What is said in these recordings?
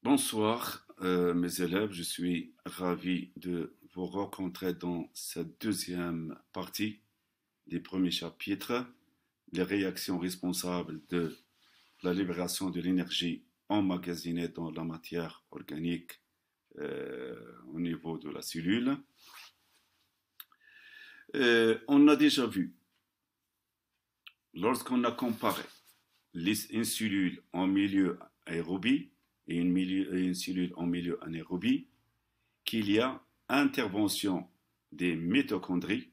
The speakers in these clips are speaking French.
Bonsoir, mes élèves. Je suis ravi de vous rencontrer dans cette deuxième partie des premiers chapitres, les réactions responsables de la libération de l'énergie emmagasinée dans la matière organique au niveau de la cellule. On a déjà vu, lorsqu'on a comparé une cellule en milieu aérobie et une cellule en milieu anaérobie, qu'il y a intervention des mitochondries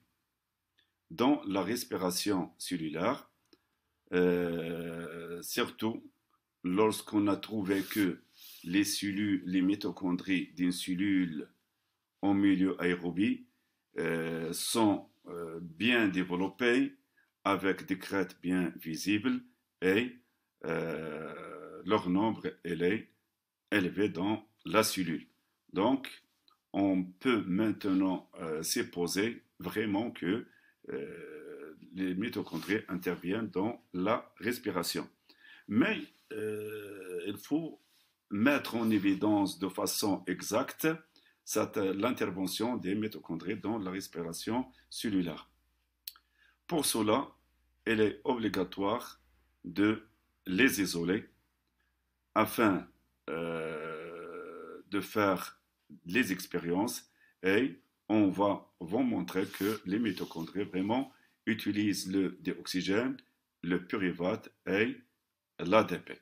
dans la respiration cellulaire, surtout lorsqu'on a trouvé que les mitochondries d'une cellule en milieu aérobie sont bien développées avec des crêtes bien visibles et leur nombre est élevé dans la cellule. Donc, on peut maintenant supposer vraiment que les mitochondries interviennent dans la respiration. Mais il faut mettre en évidence de façon exacte l'intervention des mitochondries dans la respiration cellulaire. Pour cela, il est obligatoire de les isoler afin de faire les expériences et on va vous montrer que les mitochondries vraiment utilisent le dioxygène, le pyruvate et l'ADP.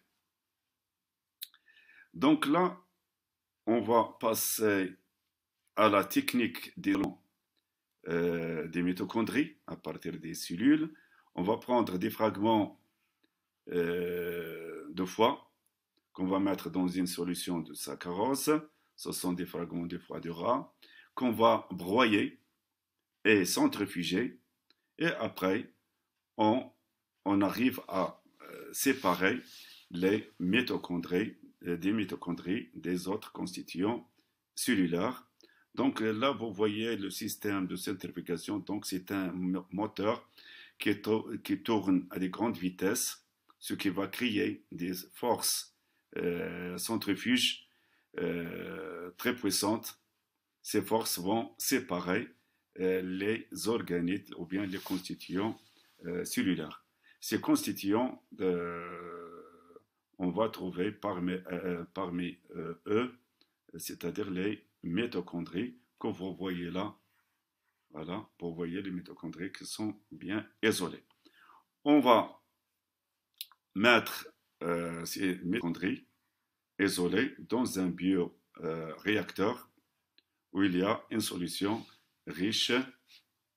Donc là, on va passer à la technique des mitochondries à partir des cellules. On va prendre des fragments de foie qu'on va mettre dans une solution de saccharose. Ce sont des fragments de foie de rat qu'on va broyer et centrifuger. Et après, on arrive à séparer les mitochondries des mitochondries des autres constituants cellulaires. Donc là, vous voyez le système de centrifugation. Donc c'est un moteur qui tourne à des grandes vitesses, ce qui va créer des forces centrifuges très puissantes. Ces forces vont séparer les organites ou bien les constituants cellulaires. Ces constituants, on va trouver parmi eux, c'est-à-dire les mitochondries que vous voyez là. Voilà, vous voyez les mitochondries qui sont bien isolées. On va mettre ces mitochondries isolées dans un bioréacteur où il y a une solution riche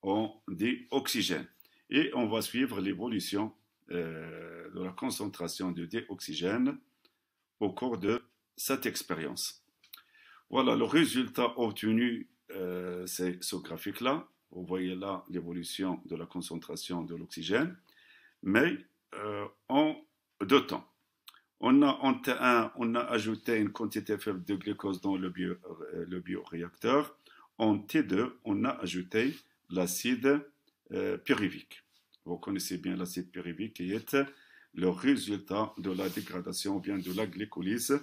en dioxygène. Et on va suivre l'évolution de la concentration de dioxygène au cours de cette expérience. Voilà, le résultat obtenu, c'est ce graphique-là. Vous voyez là l'évolution de la concentration de l'oxygène, mais en deux temps. On a ajouté une quantité faible de glucose dans le bioréacteur. En T2, on a ajouté l'acide pyruvique. Vous connaissez bien l'acide pyruvique qui est le résultat de la dégradation ou bien de la glycolyse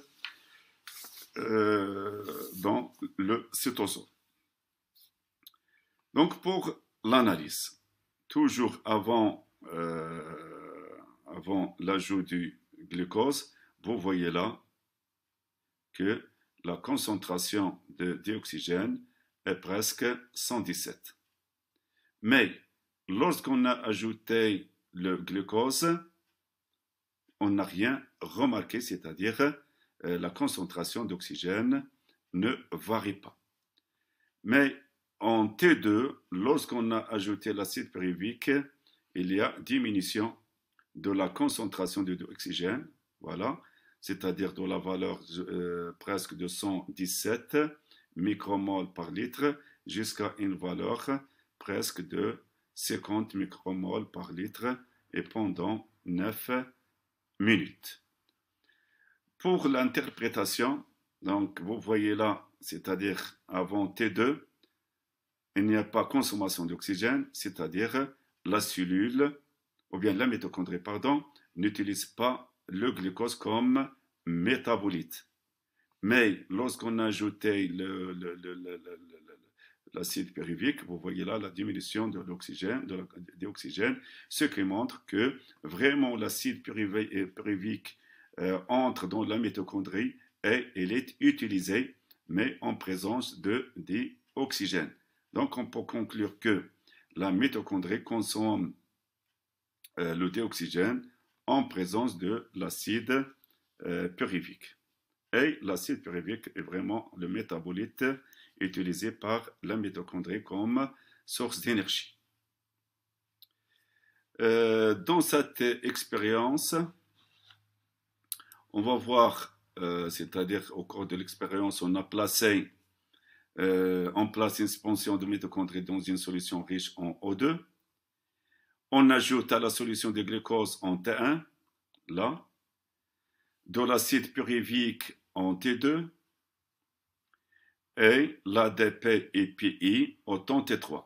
dans le cytosol. Donc pour l'analyse, toujours avant l'ajout du glucose, vous voyez là que la concentration de dioxygène est presque 117. Mais lorsqu'on a ajouté le glucose, on n'a rien remarqué, c'est-à-dire la concentration d'oxygène ne varie pas. Mais en T2, lorsqu'on a ajouté l'acide pyruvique, il y a diminution de la concentration de dioxygène, voilà, c'est-à-dire de la valeur presque de 117 micromoles par litre jusqu'à une valeur presque de 50 micromoles par litre et pendant 9 minutes. Pour l'interprétation, donc vous voyez là, c'est-à-dire avant T2, il n'y a pas consommation d'oxygène, c'est-à-dire la cellule, ou bien la mitochondrie, pardon, n'utilise pas le glucose comme métabolite. Mais lorsqu'on a ajouté l'acide pyruvique, vous voyez là la diminution de l'oxygène, de la dioxygène, ce qui montre que vraiment l'acide pyruvique entre dans la mitochondrie et il est utilisé, mais en présence de dioxygène. Donc on peut conclure que la mitochondrie consomme le dioxygène en présence de l'acide pyruvique. Et l'acide pyruvique est vraiment le métabolite utilisé par la mitochondrie comme source d'énergie. Dans cette expérience, on va voir, c'est-à-dire au cours de l'expérience, on a placé en place une suspension de mitochondrie dans une solution riche en O2. On ajoute à la solution de glucose en T1, là, de l'acide pyruvique en T2 et l'ADP et PI au temps T3.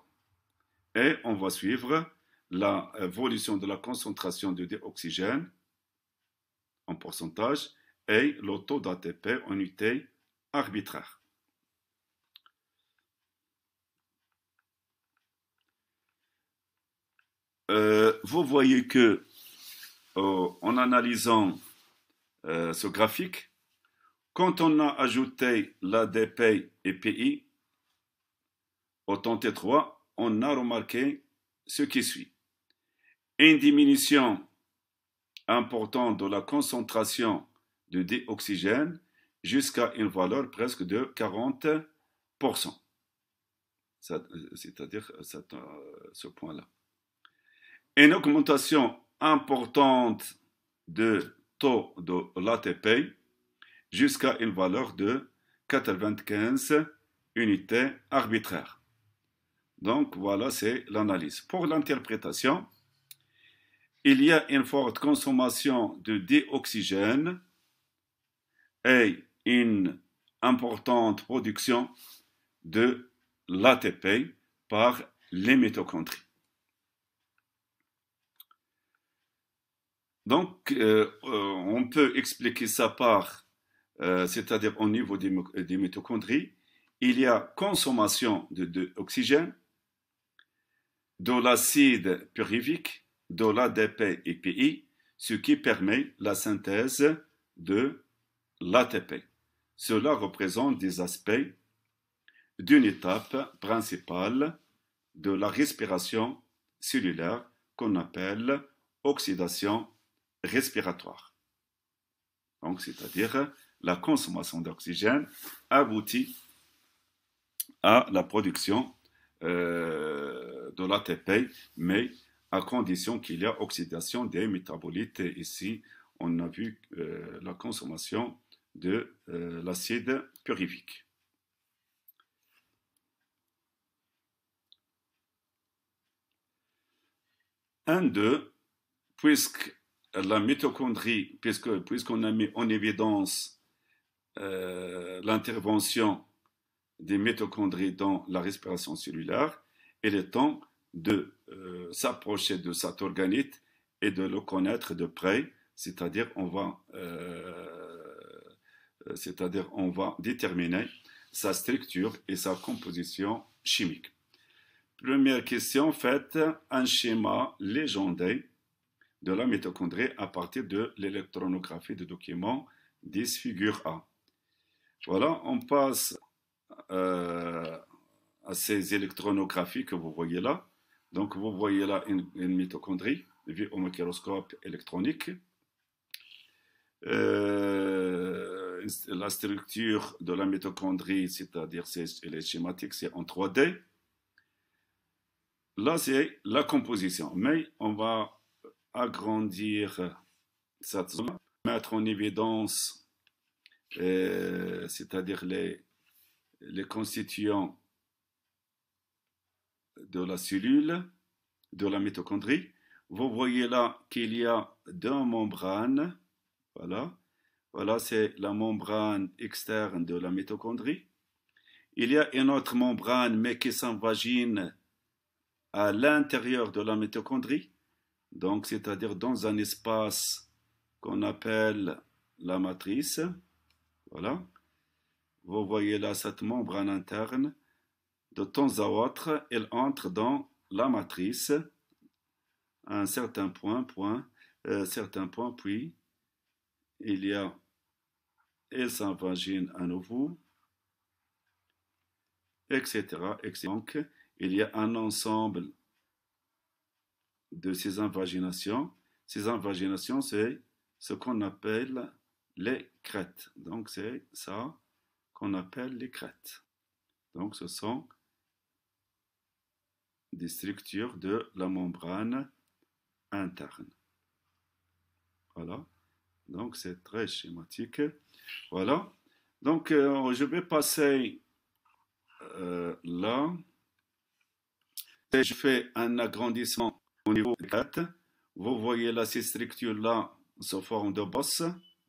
Et on va suivre l'évolution de la concentration de dioxygène en pourcentage et le taux d'ATP en unité arbitraire. Vous voyez que en analysant ce graphique, quand on a ajouté l'ADP et PI au temps T3, on a remarqué ce qui suit. Une diminution importante de la concentration de dioxygène jusqu'à une valeur presque de 40%. C'est-à-dire ce point-là. Une augmentation importante de taux de l'ATP jusqu'à une valeur de 95 unités arbitraires. Donc voilà, c'est l'analyse. Pour l'interprétation, il y a une forte consommation de dioxygène et une importante production de l'ATP par les mitochondries. Donc, on peut expliquer ça par, c'est-à-dire au niveau des mitochondries, il y a consommation de dioxygène, de l'acide pyruvique, de l'ADP et PI, ce qui permet la synthèse de l'ATP. Cela représente des aspects d'une étape principale de la respiration cellulaire qu'on appelle oxydation respiratoire. Donc, c'est-à-dire la consommation d'oxygène aboutit à la production de l'ATP, mais à condition qu'il y ait oxydation des métabolites. Et ici, on a vu la consommation de l'acide pyruvique. Puisque la mitochondrie, puisqu'on a mis en évidence l'intervention des mitochondries dans la respiration cellulaire, il est temps de s'approcher de cet organite et de le connaître de près, c'est-à-dire on va déterminer sa structure et sa composition chimique. Première question, faites un schéma légendé de la mitochondrie à partir de l'électronographie du document 10 figure A. Voilà, on passe à ces électronographies que vous voyez là. Donc vous voyez là une mitochondrie vue au microscope électronique. La structure de la mitochondrie, c'est-à-dire elle est schématique, c'est en 3D. Là, c'est la composition, mais on va agrandir cette zone, mettre en évidence, c'est-à-dire les constituants de la cellule, de la mitochondrie. Vous voyez là qu'il y a deux membranes. Voilà, c'est la membrane externe de la mitochondrie. Il y a une autre membrane, mais qui s'invagine à l'intérieur de la mitochondrie, donc c'est-à-dire dans un espace qu'on appelle la matrice. Voilà. Vous voyez là cette membrane interne. De temps à autre, elle entre dans la matrice à un certain point, puis il y a, elle s'invagine à nouveau, etc., etc. Donc, il y a un ensemble de ces invaginations. Ces invaginations, c'est ce qu'on appelle les crêtes. Donc, c'est ça qu'on appelle les crêtes. Donc, ce sont des structures de la membrane interne. Voilà. Donc, c'est très schématique. Voilà. Donc, je vais passer là. Et je fais un agrandissement au niveau des crêtes. Vous voyez là, ces structures-là sous forme de bosses.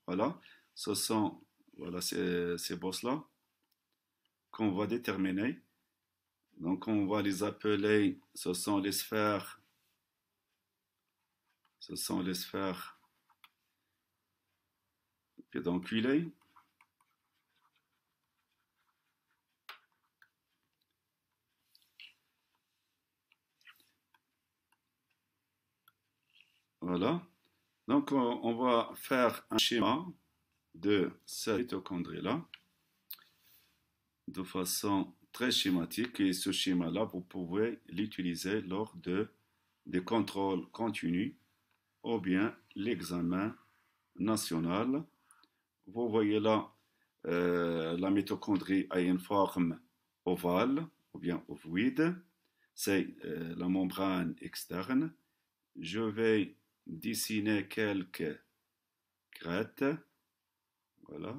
Voilà. Ce sont voilà, ces bosses-là qu'on va déterminer. Donc, on va les appeler, ce sont les sphères. Ce sont les sphères pédonculées. Voilà. Donc, on va faire un schéma de cette mitochondrie-là de façon très schématique. Et ce schéma-là, vous pouvez l'utiliser lors des contrôles continus ou bien l'examen national. Vous voyez là, la mitochondrie a une forme ovale ou bien ovoïde. C'est la membrane externe. Je vais dessiner quelques crêtes. Voilà.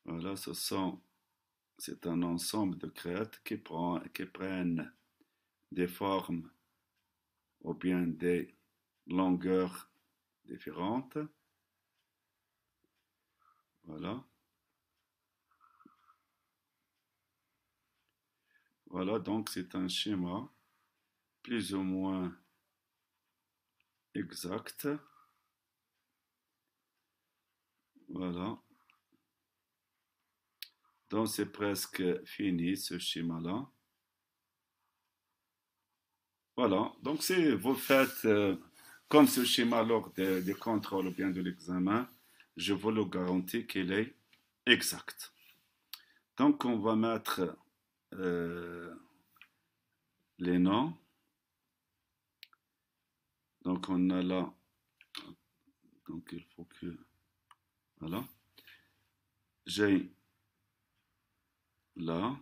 Voilà, c'est un ensemble de crêtes qui prennent des formes ou bien des longueurs différentes. Voilà. Voilà, donc c'est un schéma plus ou moins exact. Voilà. Donc c'est presque fini ce schéma-là. Voilà. Donc si vous faites comme ce schéma lors des contrôles ou bien de l'examen, je vous le garantis qu'il est exact. Donc on va mettre euh, les noms. Donc on a là, donc il faut que, voilà, j'ai là,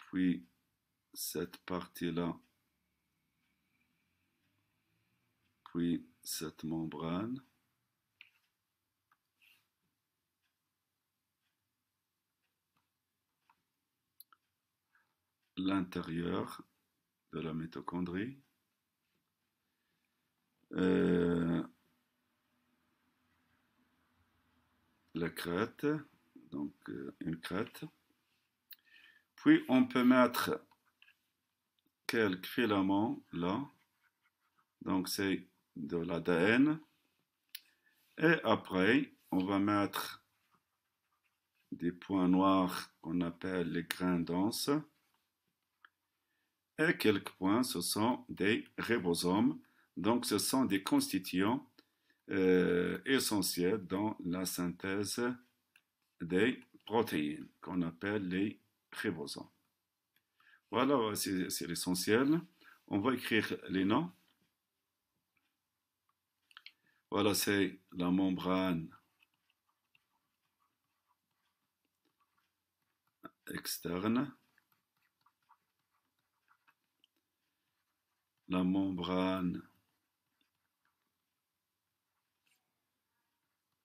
puis cette partie-là, puis cette membrane. L'intérieur de la mitochondrie. La crête, donc une crête. Puis on peut mettre quelques filaments là, donc c'est de l'ADN. Et après, on va mettre des points noirs qu'on appelle les grains denses. Et quelques points, ce sont des ribosomes. Donc ce sont des constituants essentiels dans la synthèse des protéines qu'on appelle les ribosomes. Voilà, c'est l'essentiel. On va écrire les noms. Voilà, c'est la membrane externe, la membrane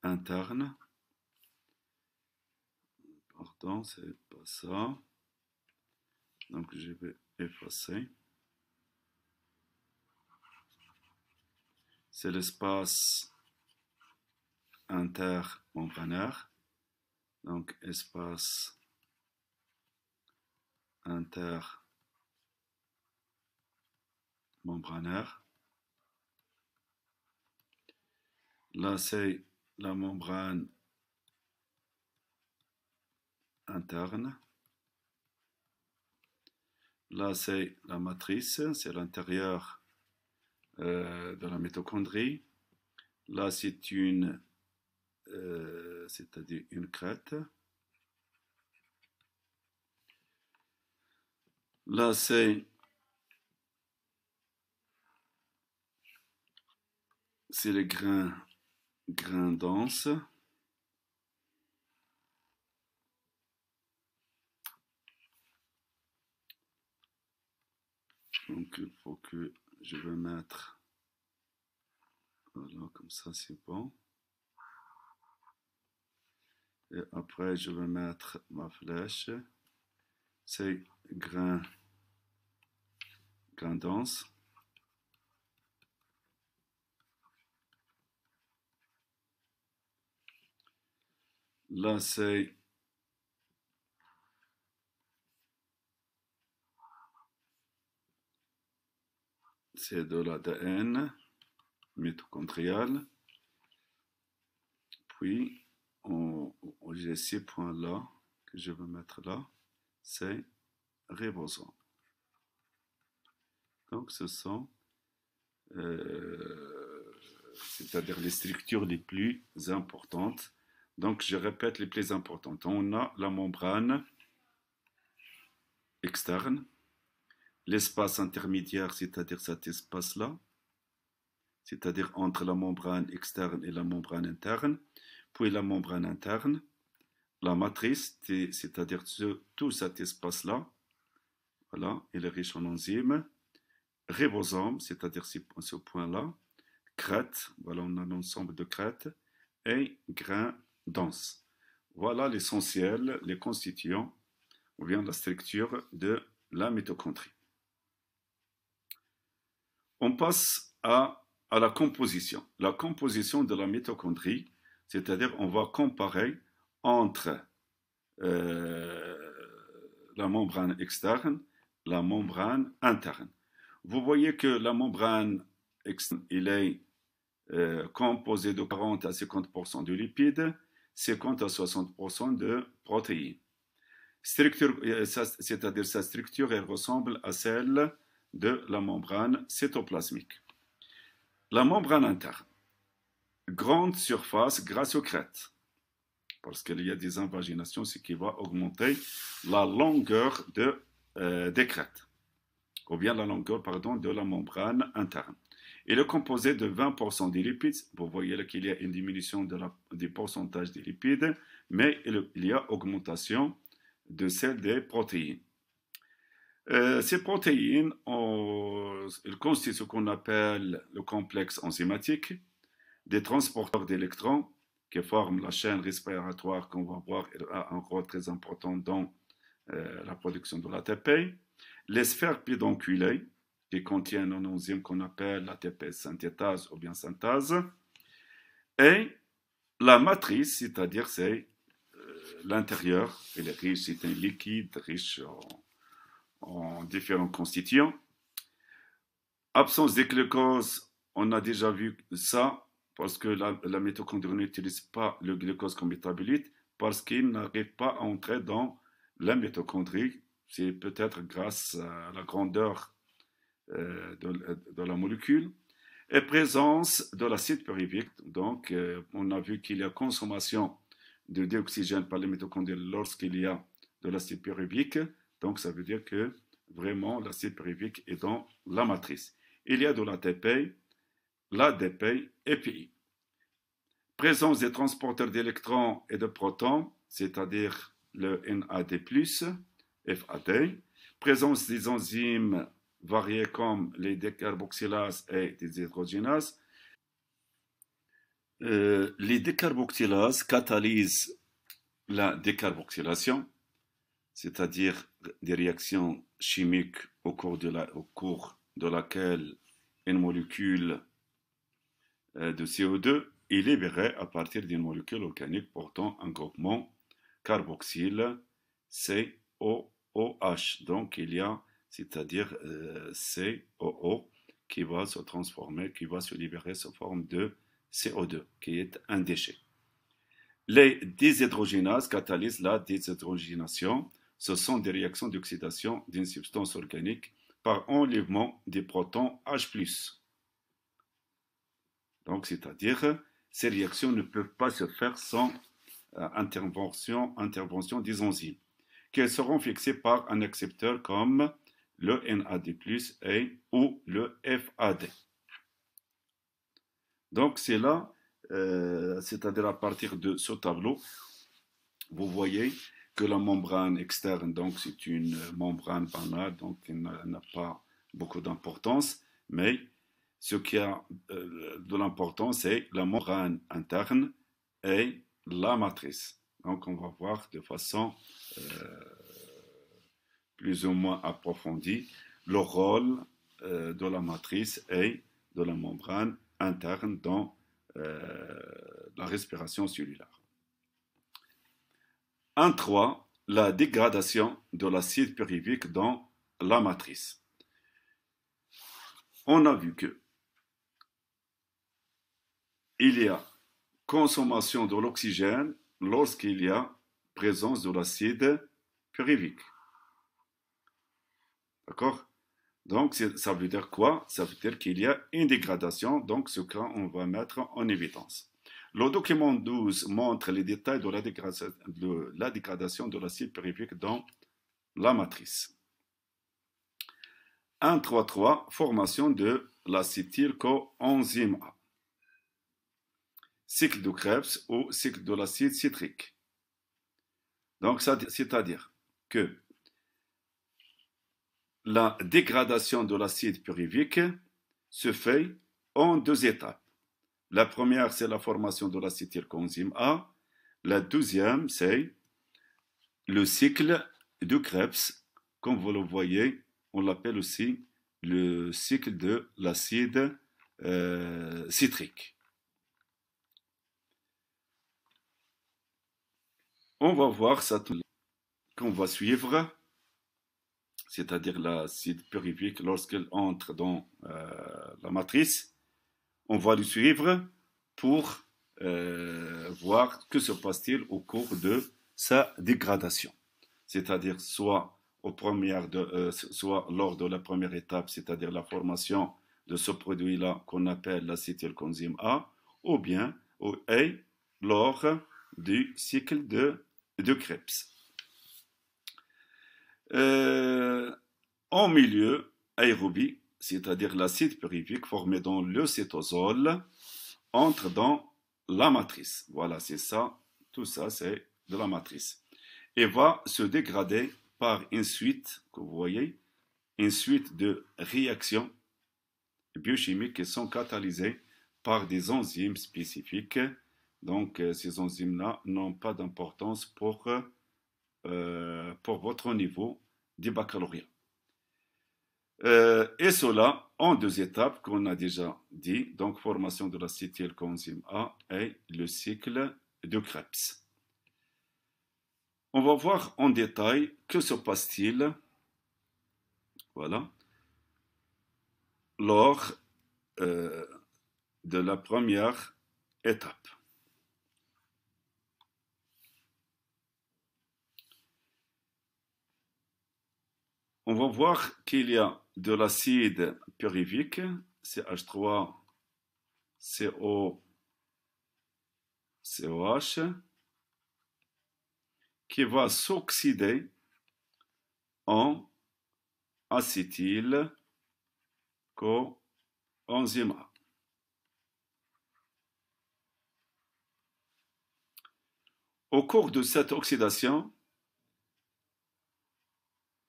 interne. Pardon, c'est pas ça. Donc je vais effacer. C'est l'espace intermembranaire. Donc espace intermembranaire. Là, c'est la membrane interne. Là, c'est la matrice, c'est l'intérieur de la mitochondrie. Là, c'est une, c'est-à-dire une crête. Là, c'est les grains denses. Donc, il faut que je vais mettre, voilà, comme ça, c'est bon. Et après, je vais mettre ma flèche. C'est grains denses. Là, c'est de l'ADN mitochondrial. Puis, j'ai ces points-là que je vais mettre là. C'est ribosome. Donc, ce sont, c'est-à-dire les structures les plus importantes. Donc, je répète les plus importantes. On a la membrane externe, l'espace intermédiaire, c'est-à-dire cet espace-là, c'est-à-dire entre la membrane externe et la membrane interne, puis la membrane interne, la matrice, c'est-à-dire tout cet espace-là, voilà, il est riche en enzymes, ribosome, c'est-à-dire ce point-là, crête, voilà, on a un ensemble de crêtes, et grains denses. Voilà l'essentiel, les constituants, ou bien la structure de la mitochondrie. On passe à la composition. La composition de la mitochondrie, c'est-à-dire on va comparer entre la membrane externe, la membrane interne. Vous voyez que la membrane externe, il est composé de 40 à 50% de lipides, 50 à 60% de protéines. C'est-à-dire sa structure elle ressemble à celle de la membrane cytoplasmique. La membrane interne, grande surface grâce aux crêtes, parce qu'il y a des invaginations, ce qui va augmenter la longueur des crêtes, ou bien la longueur, pardon, de la membrane interne. Il est composé de 20% des lipides. Vous voyez qu'il y a une diminution du pourcentage des lipides, mais il y a augmentation de celle des protéines. Ces protéines, elles constituent ce qu'on appelle le complexe enzymatique, des transporteurs d'électrons qui forment la chaîne respiratoire qu'on va voir a un rôle très important dans la production de l'ATP, les sphères pédonculées qui contiennent un enzyme qu'on appelle l'ATP synthétase ou bien synthase, et la matrice, c'est-à-dire c'est l'intérieur, elle est riche, c'est un liquide riche en différents constituants. Absence de glucose, on a déjà vu ça, parce que la mitochondrie n'utilise pas le glucose comme métabolite, parce qu'il n'arrive pas à entrer dans la mitochondrie. C'est peut-être grâce à la grandeur de la molécule. Et présence de l'acide pyruvique. Donc, on a vu qu'il y a consommation de dioxygène par les mitochondries lorsqu'il y a de l'acide pyruvique. Donc, ça veut dire que vraiment l'acide pyruvique est dans la matrice. Il y a de l'ATP, l'ADP et PI. Présence des transporteurs d'électrons et de protons, c'est-à-dire le NAD+, FAD. Présence des enzymes variées comme les décarboxylases et des hydrogénases. Les décarboxylases catalysent la décarboxylation, c'est-à-dire des réactions chimiques au cours de laquelle une molécule de CO2 est libérée à partir d'une molécule organique portant un groupement carboxyle COOH. Donc il y a, c'est-à-dire COO qui va se transformer, qui va se libérer sous forme de CO2, qui est un déchet. Les déshydrogénases catalysent la déshydrogénation. Ce sont des réactions d'oxydation d'une substance organique par enlèvement des protons H+. Donc, c'est-à-dire, ces réactions ne peuvent pas se faire sans intervention des enzymes, qui seront fixées par un accepteur comme le NAD+, ou le FAD. Donc, c'est là, c'est-à-dire à partir de ce tableau, vous voyez que la membrane externe, donc c'est une membrane banale, donc elle n'a pas beaucoup d'importance, mais ce qui a de l'importance, c'est la membrane interne et la matrice. Donc on va voir de façon plus ou moins approfondie le rôle de la matrice et de la membrane interne dans la respiration cellulaire. 1.3. La dégradation de l'acide pyruvique dans la matrice. On a vu que il y a consommation de l'oxygène lorsqu'il y a présence de l'acide pyruvique. D'accord? Donc, ça veut dire quoi? Ça veut dire qu'il y a une dégradation, donc ce qu'on va mettre en évidence. Le document 12 montre les détails de la dégradation de l'acide pyruvique dans la matrice. 1.3.3. Formation de l'acétylcoenzyme A. Cycle de Krebs ou cycle de l'acide citrique. Donc, c'est-à-dire que la dégradation de l'acide pyruvique se fait en 2 étapes. La première, c'est la formation de l'acétylcoenzyme A. La deuxième, c'est le cycle de Krebs. Comme vous le voyez, on l'appelle aussi le cycle de l'acide citrique. On va voir ça qu'on va suivre, c'est-à-dire l'acide pyruvique lorsqu'elle entre dans la matrice. On va le suivre pour voir que se passe-t-il au cours de sa dégradation. C'est-à-dire soit lors de la première étape, c'est-à-dire la formation de ce produit-là qu'on appelle l'acétylcoenzyme A, ou bien lors du cycle de Krebs. En milieu aérobie, c'est-à-dire l'acide pyruvique formé dans le cytosol, entre dans la matrice. Voilà, c'est ça, tout ça, c'est de la matrice. Et va se dégrader par une suite, que vous voyez, une suite de réactions biochimiques qui sont catalysées par des enzymes spécifiques. Donc, ces enzymes-là n'ont pas d'importance pour votre niveau du baccalauréat. Et cela en 2 étapes qu'on a déjà dit, donc formation de l'acétylcoenzyme A et le cycle de Krebs. On va voir en détail que se passe-t-il, voilà, lors de la première étape. On va voir qu'il y a de l'acide pyruvique, CH3, CO, COH, qui va s'oxyder en acétylcoenzyme A. Au cours de cette oxydation,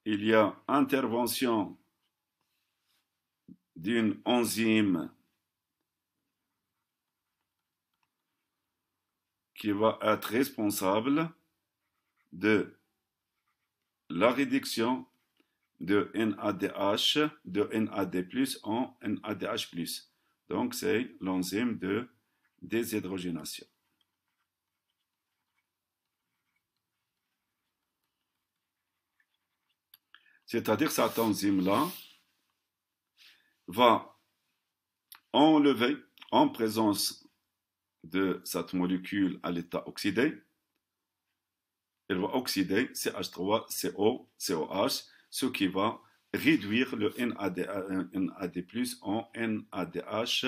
il y a intervention d'une enzyme qui va être responsable de la réduction de NADH, de NAD+, en NADH+. Donc, c'est l'enzyme de déshydrogénation. C'est-à-dire cette enzyme-là va enlever, en présence de cette molécule à l'état oxydé. Elle va oxyder CH3CO, COH, ce qui va réduire le NAD+ en NADH,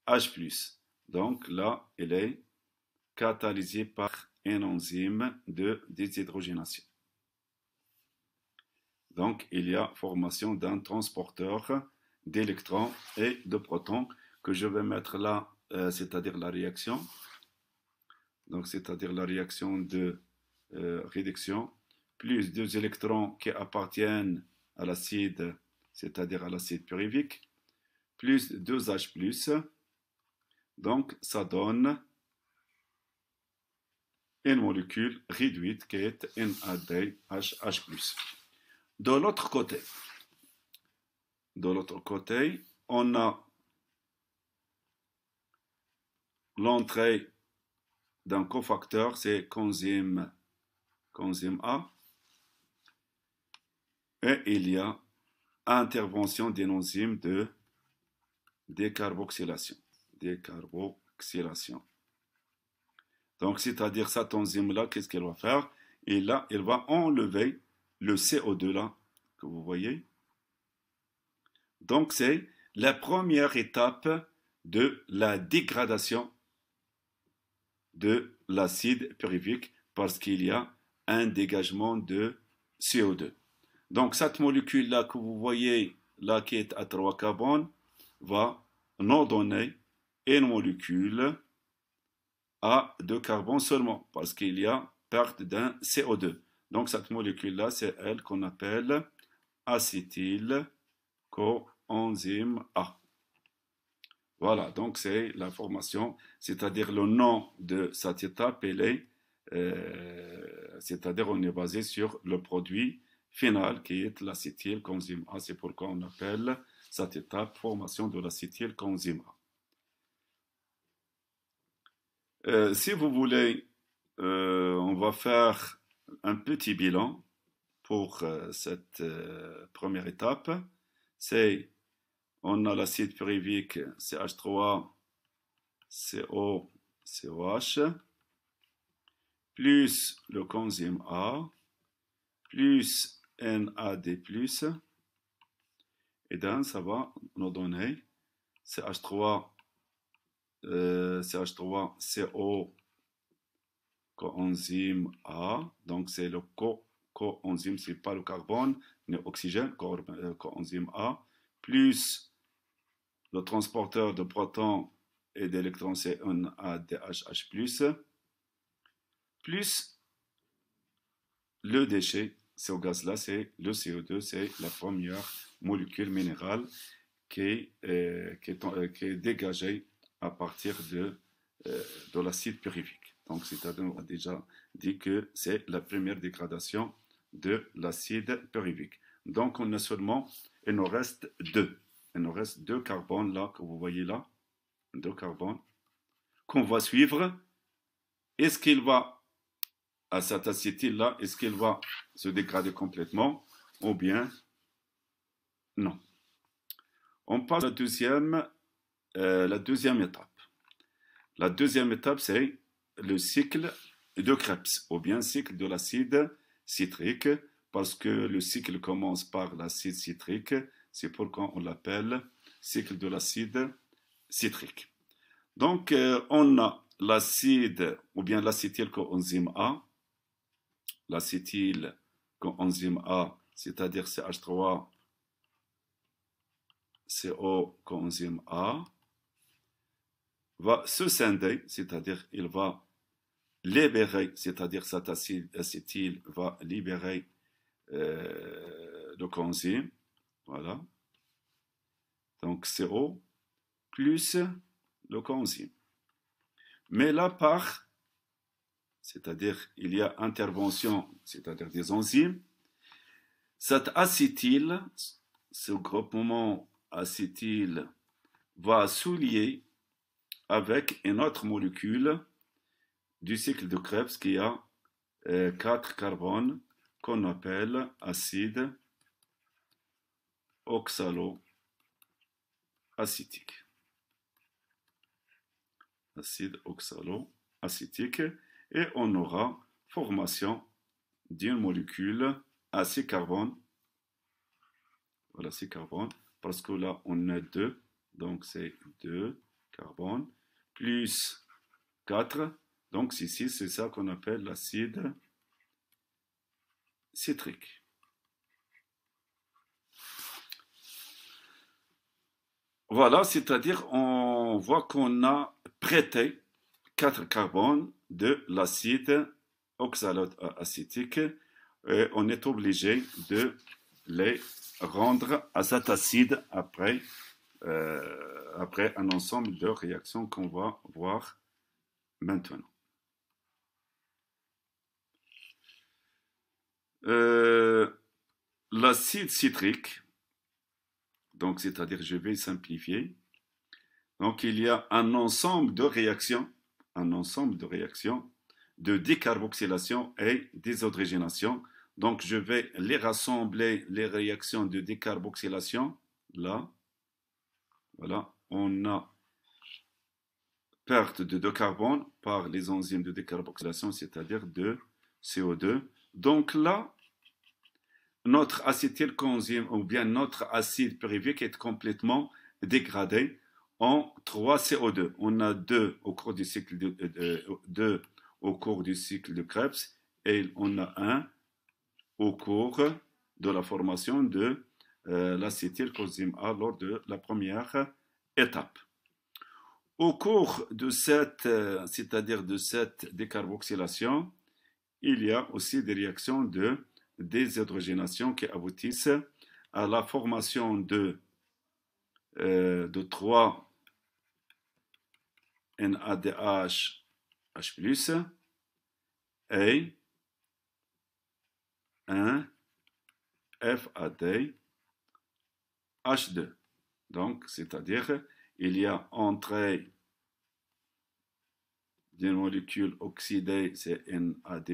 H+. Donc là, elle est catalysée par un enzyme de déshydrogénation. Donc, il y a formation d'un transporteur d'électrons et de protons que je vais mettre là, c'est-à-dire la réaction. Donc, c'est-à-dire la réaction de réduction, plus 2 électrons qui appartiennent à l'acide, c'est-à-dire à l'acide pyruvique, plus 2 H+. Donc, ça donne une molécule réduite qui est NADH+. De l'autre côté, on a l'entrée d'un cofacteur, c'est coenzyme A, et il y a intervention d'un enzyme de décarboxylation. Donc, c'est-à-dire cet enzyme-là, qu'est-ce qu'elle va faire? Et là, elle va enlever le CO2 là, que vous voyez. Donc, c'est la première étape de la dégradation de l'acide pyruvique parce qu'il y a un dégagement de CO2. Donc, cette molécule-là que vous voyez, là, qui est à 3 carbones, va nous donner une molécule à 2 carbones seulement, parce qu'il y a perte d'un CO2. Donc, cette molécule-là, c'est elle qu'on appelle acétylcoenzyme A. Voilà, donc c'est la formation, c'est-à-dire le nom de cette étape, elle est, c'est-à-dire on est basé sur le produit final qui est l'acétylcoenzyme A. C'est pourquoi on appelle cette étape formation de l'acétylcoenzyme A. Si vous voulez, on va faire un petit bilan pour cette première étape. C'est, on a l'acide pyruvique CH3, CO, COH, plus le coenzyme A, plus NAD+, et donc ça va nous donner CH3, CO, coenzyme A, donc c'est le coenzyme, c'est pas le carbone, mais l'oxygène, coenzyme A, plus le transporteur de protons et d'électrons, c'est NADH+, plus le déchet, ce gaz-là, c'est le CO2, c'est la première molécule minérale qui est dégagée à partir de l'acide pyruvique. Donc, c'est-à-dire, on a déjà dit que c'est la première dégradation de l'acide pyruvique. Donc, on a seulement, il nous reste 2. Il nous reste 2 carbones là, que vous voyez là, 2 carbones, qu'on va suivre. Est-ce qu'il va, à cet acétyl-là, est-ce qu'il va se dégrader complètement ou bien non? On passe à la deuxième étape. La deuxième étape, c'est le cycle de Krebs, ou bien cycle de l'acide citrique, parce que le cycle commence par l'acide citrique, c'est pourquoi on l'appelle cycle de l'acide citrique. Donc, on a l'acide, ou bien l'acétylcoenzyme A, l'acétylcoenzyme A, c'est-à-dire CH3, CO coenzyme A, va se scinder, c'est-à-dire il va libérer, c'est-à-dire cet acétyl va libérer le coenzyme, voilà, donc CO plus le coenzyme. Mais là, c'est-à-dire il y a intervention, c'est-à-dire des enzymes, cet acétyl, ce groupement acétyl va se lier avec une autre molécule du cycle de Krebs qui a 4 carbones qu'on appelle acide oxaloacétique. acide oxaloacétique, et on aura formation d'une molécule acide carbone. Voilà, c'est carbone, parce que là, on a 2, donc c'est 2 carbone, plus 4, donc ici, c'est ça qu'on appelle l'acide citrique. Voilà, c'est-à-dire on voit qu'on a prêté 4 carbones de l'acide oxaloacétique et on est obligé de les rendre à cet acide après un ensemble de réactions qu'on va voir maintenant. L'acide citrique, donc c'est-à-dire je vais simplifier. Donc il y a un ensemble de réactions de décarboxylation et déshydrogénation. Donc je vais les rassembler, les réactions de décarboxylation. Là, voilà, on a perte de carbone par les enzymes de décarboxylation, c'est-à-dire de CO2. Donc là, notre acétylcoenzyme ou bien notre acide pyruvique est complètement dégradé en 3 CO2. On a 2 au cours du cycle de Krebs et on a 1 au cours de la formation de l'acétylcoenzyme A lors de la première étape. Au cours de c'est-à-dire de cette décarboxylation, il y a aussi des réactions de déshydrogénation qui aboutissent à la formation de 3 NADH H+, et 1 FAD H2. Donc, c'est-à-dire, il y a entrée d'une molécule oxydée, c'est NAD+.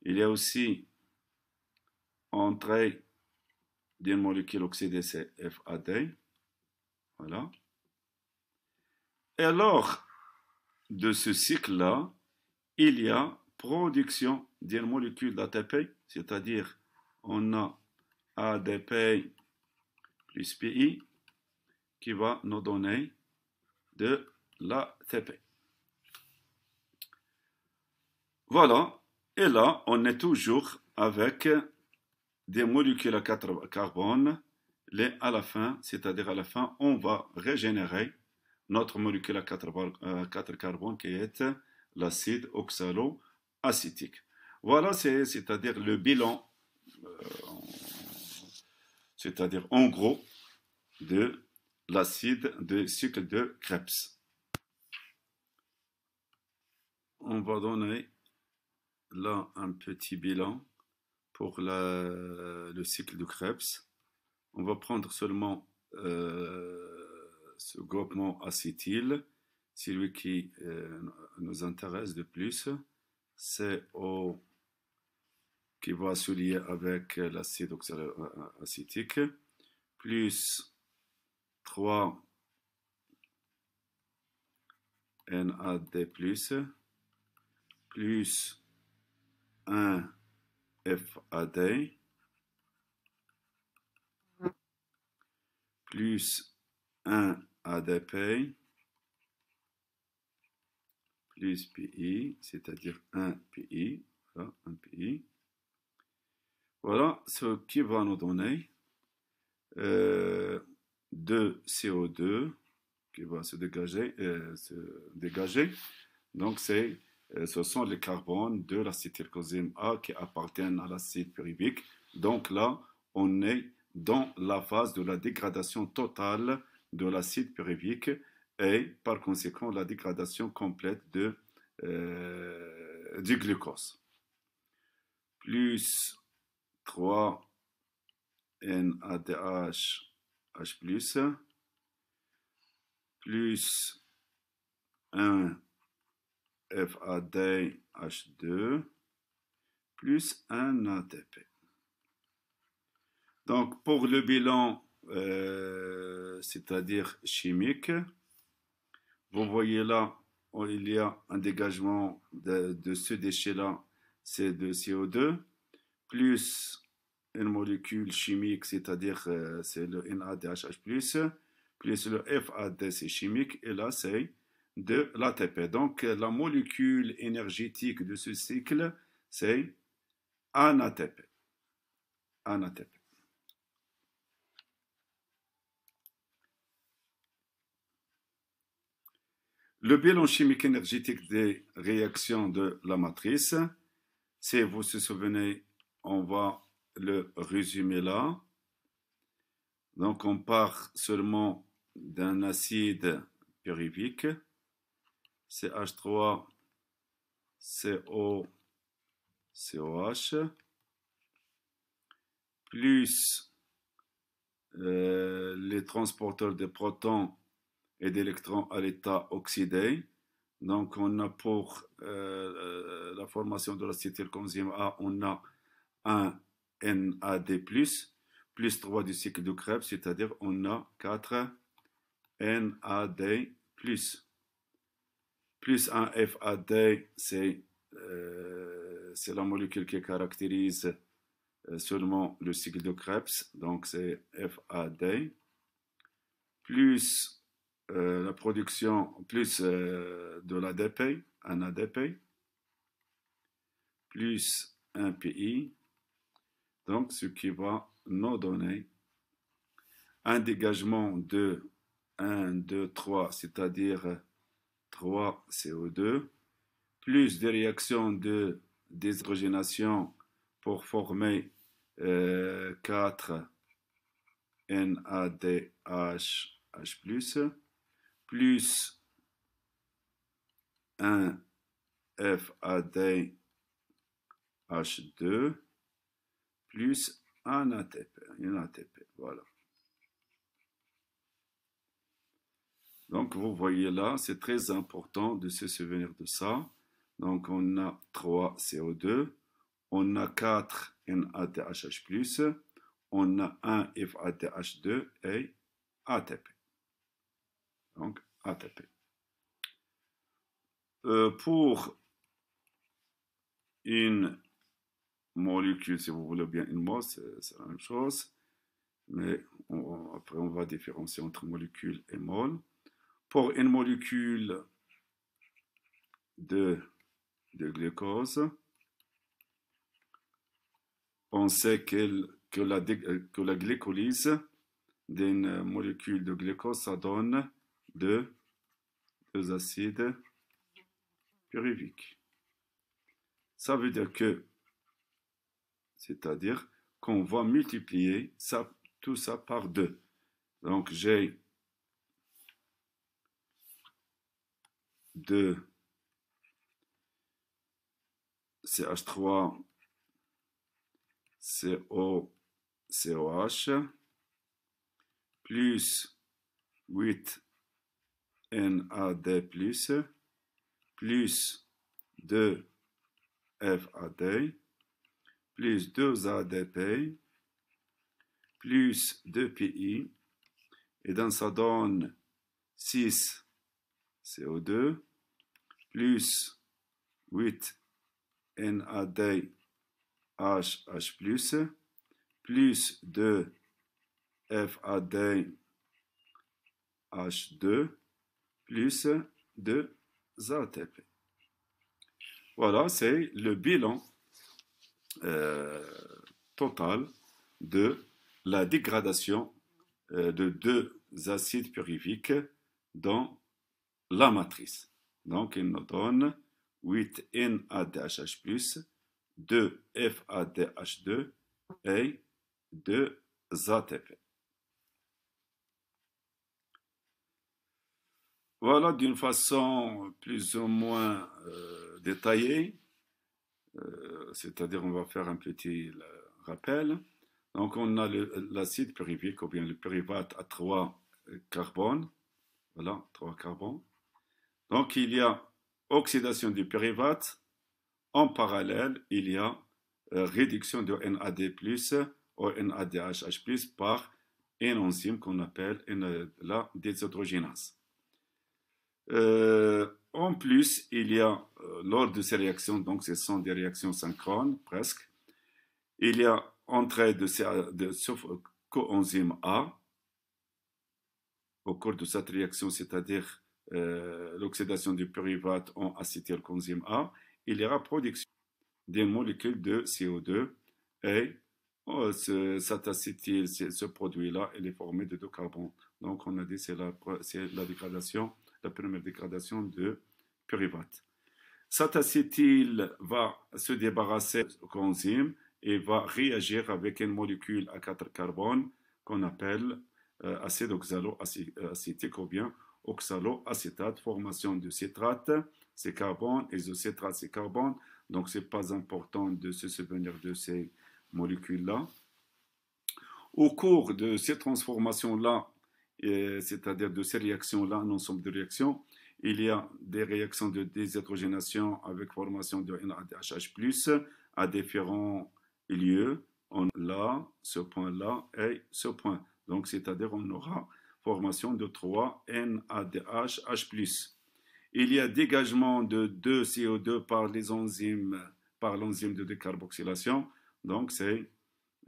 Il y a aussi entrée d'une molécule oxydée, c'est FAD. Voilà. Et lors de ce cycle-là, il y a production d'une molécule d'ATP, c'est-à-dire on a ADP plus PI qui va nous donner de l'ATP. Voilà, et là, on est toujours avec des molécules à 4 carbones, à la fin, c'est-à-dire à la fin, on va régénérer notre molécule à 4 carbones qui est l'acide oxaloacétique. Voilà, c'est-à-dire le bilan, c'est-à-dire en gros, de l'acide de cycle de Krebs. On va donner là un petit bilan pour le cycle de Krebs. On va prendre seulement ce groupement acétyl, celui qui nous intéresse de plus, CO qui va se lier avec l'acide oxaloacétique, plus 3 NAD+, plus 1 FAD, plus 1 ADP, plus PI, c'est-à-dire 1 PI, voilà, 1 PI. Voilà ce qui va nous donner 2 CO2 qui va se dégager. Donc ce sont les carbones de l'acétylcoenzyme A qui appartiennent à l'acide pyruvique. Donc là, on est dans la phase de la dégradation totale de l'acide pyruvique et par conséquent la dégradation complète du glucose. Plus 3 NADH H+, plus 1 FADH2, plus 1 ATP. Donc, pour le bilan, c'est-à-dire chimique, Vous voyez là, il y a un dégagement de ce déchet-là, c'est de CO2, plus une molécule chimique, c'est-à-dire c'est le NADH+, plus le FAD, c'est chimique, et là c'est de l'ATP. Donc la molécule énergétique de ce cycle, c'est un ATP. Un ATP. Le bilan chimique énergétique des réactions de la matrice, si vous vous souvenez, on va le résumer là. Donc on part seulement d'un acide pyruvique, CH3, CO, COH, plus les transporteurs de protons et d'électrons à l'état oxydé. Donc on a pour la formation de l'acétylcoenzyme A, on a un NAD+, plus 3 du cycle de Krebs, c'est-à-dire on a 4 NAD+, plus un FAD, c'est la molécule qui caractérise seulement le cycle de Krebs, donc c'est FAD, plus la production, plus de l'ADP, un ADP, plus un PI, donc ce qui va nous donner un dégagement de 1, 2, 3, c'est-à-dire 3 CO2, plus des réactions de déshydrogénation pour former 4 NADH+, plus un FADH2, plus un ATP, une ATP, voilà. Donc vous voyez là, c'est très important de se souvenir de ça. Donc on a 3 CO2, on a 4 NADH+, on a un FADH2 et ATP. Donc ATP. Pour une molécule, si vous voulez bien, une mol, c'est la même chose, mais après on va différencier entre molécule et mol. Pour une molécule de glucose, on sait que la glycolyse d'une molécule de glucose, ça donne deux acides pyruviques. Ça veut dire que, c'est-à-dire qu'on va multiplier tout ça par 2. Donc j'ai 2 CH3 CO COH plus 8 NAD plus 2 FAD plus 2 ADP plus 2 PI et donc ça donne 6 CO2 plus 8 NADH plus 2 FADH2 plus 2 ATP. Voilà, c'est le bilan total de la dégradation de 2 acides pyruviques dans la matrice. Donc, il nous donne 8 NADH+, 2 FADH2 et 2 ATP. Voilà, d'une façon plus ou moins détaillée, c'est-à-dire on va faire un petit rappel. Donc on a l'acide pyruvique ou bien le pyruvate à 3 carbones. Voilà, 3 carbones. Donc il y a oxydation du pyruvate. En parallèle, il y a réduction de NAD+ au NADH+ par une enzyme qu'on appelle la déshydrogénase. En plus, il y a, lors de ces réactions, donc ce sont des réactions synchrones presque, il y a entrée de ce coenzyme A au cours de cette réaction, c'est-à-dire l'oxydation du pyruvate en acétylcoenzyme A, il y aura production des molécules de CO2 et cet acétyl, ce produit-là, il est formé de deux carbones. Donc on a dit c'est la dégradation, la première dégradation de pyruvate. Cet acétyl va se débarrasser du coenzyme et va réagir avec une molécule à 4 carbones qu'on appelle acide oxaloacétique ou bien oxaloacétate, formation de citrate, c'est carbone, isocitrate, c'est carbone. Donc, ce n'est pas important de se souvenir de ces molécules-là. Au cours de ces transformations-là, c'est-à-dire de ces réactions-là, un ensemble de réactions, il y a des réactions de déshydrogénation avec formation de NADH+, à différents lieux. On a là, ce point-là et ce point. Donc, c'est-à-dire on aura formation de 3 NADH+. Il y a dégagement de 2 CO2 par l'enzyme de décarboxylation. Donc, c'est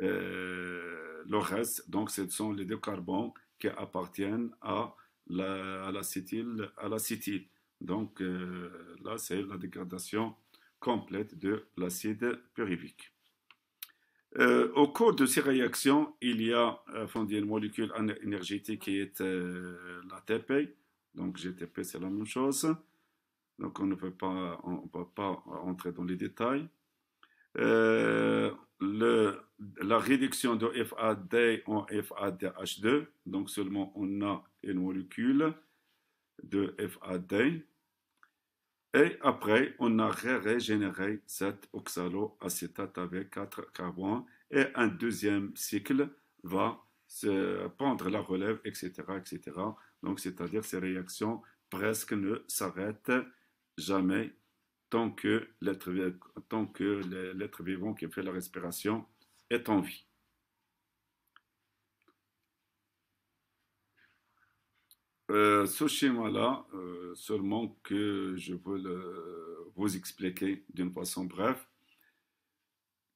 le reste. Donc, ce sont les deux carbones qui appartiennent à l'acétyl. Donc, là, c'est la dégradation complète de l'acide pyruvique. Au cours de ces réactions, il y a une molécule énergétique qui est l'ATP. Donc GTP, c'est la même chose. Donc on ne peut pas entrer dans les détails. La réduction de FAD en FADH2. Donc seulement on a une molécule de FAD. Et après, on a régénéré cet oxaloacétate avec 4 carbones et un deuxième cycle va se prendre la relève, etc., etc. Donc, c'est-à-dire ces réactions presque ne s'arrêtent jamais tant que l'être vivant qui fait la respiration est en vie. Ce schéma-là, seulement que je veux vous expliquer d'une façon brève,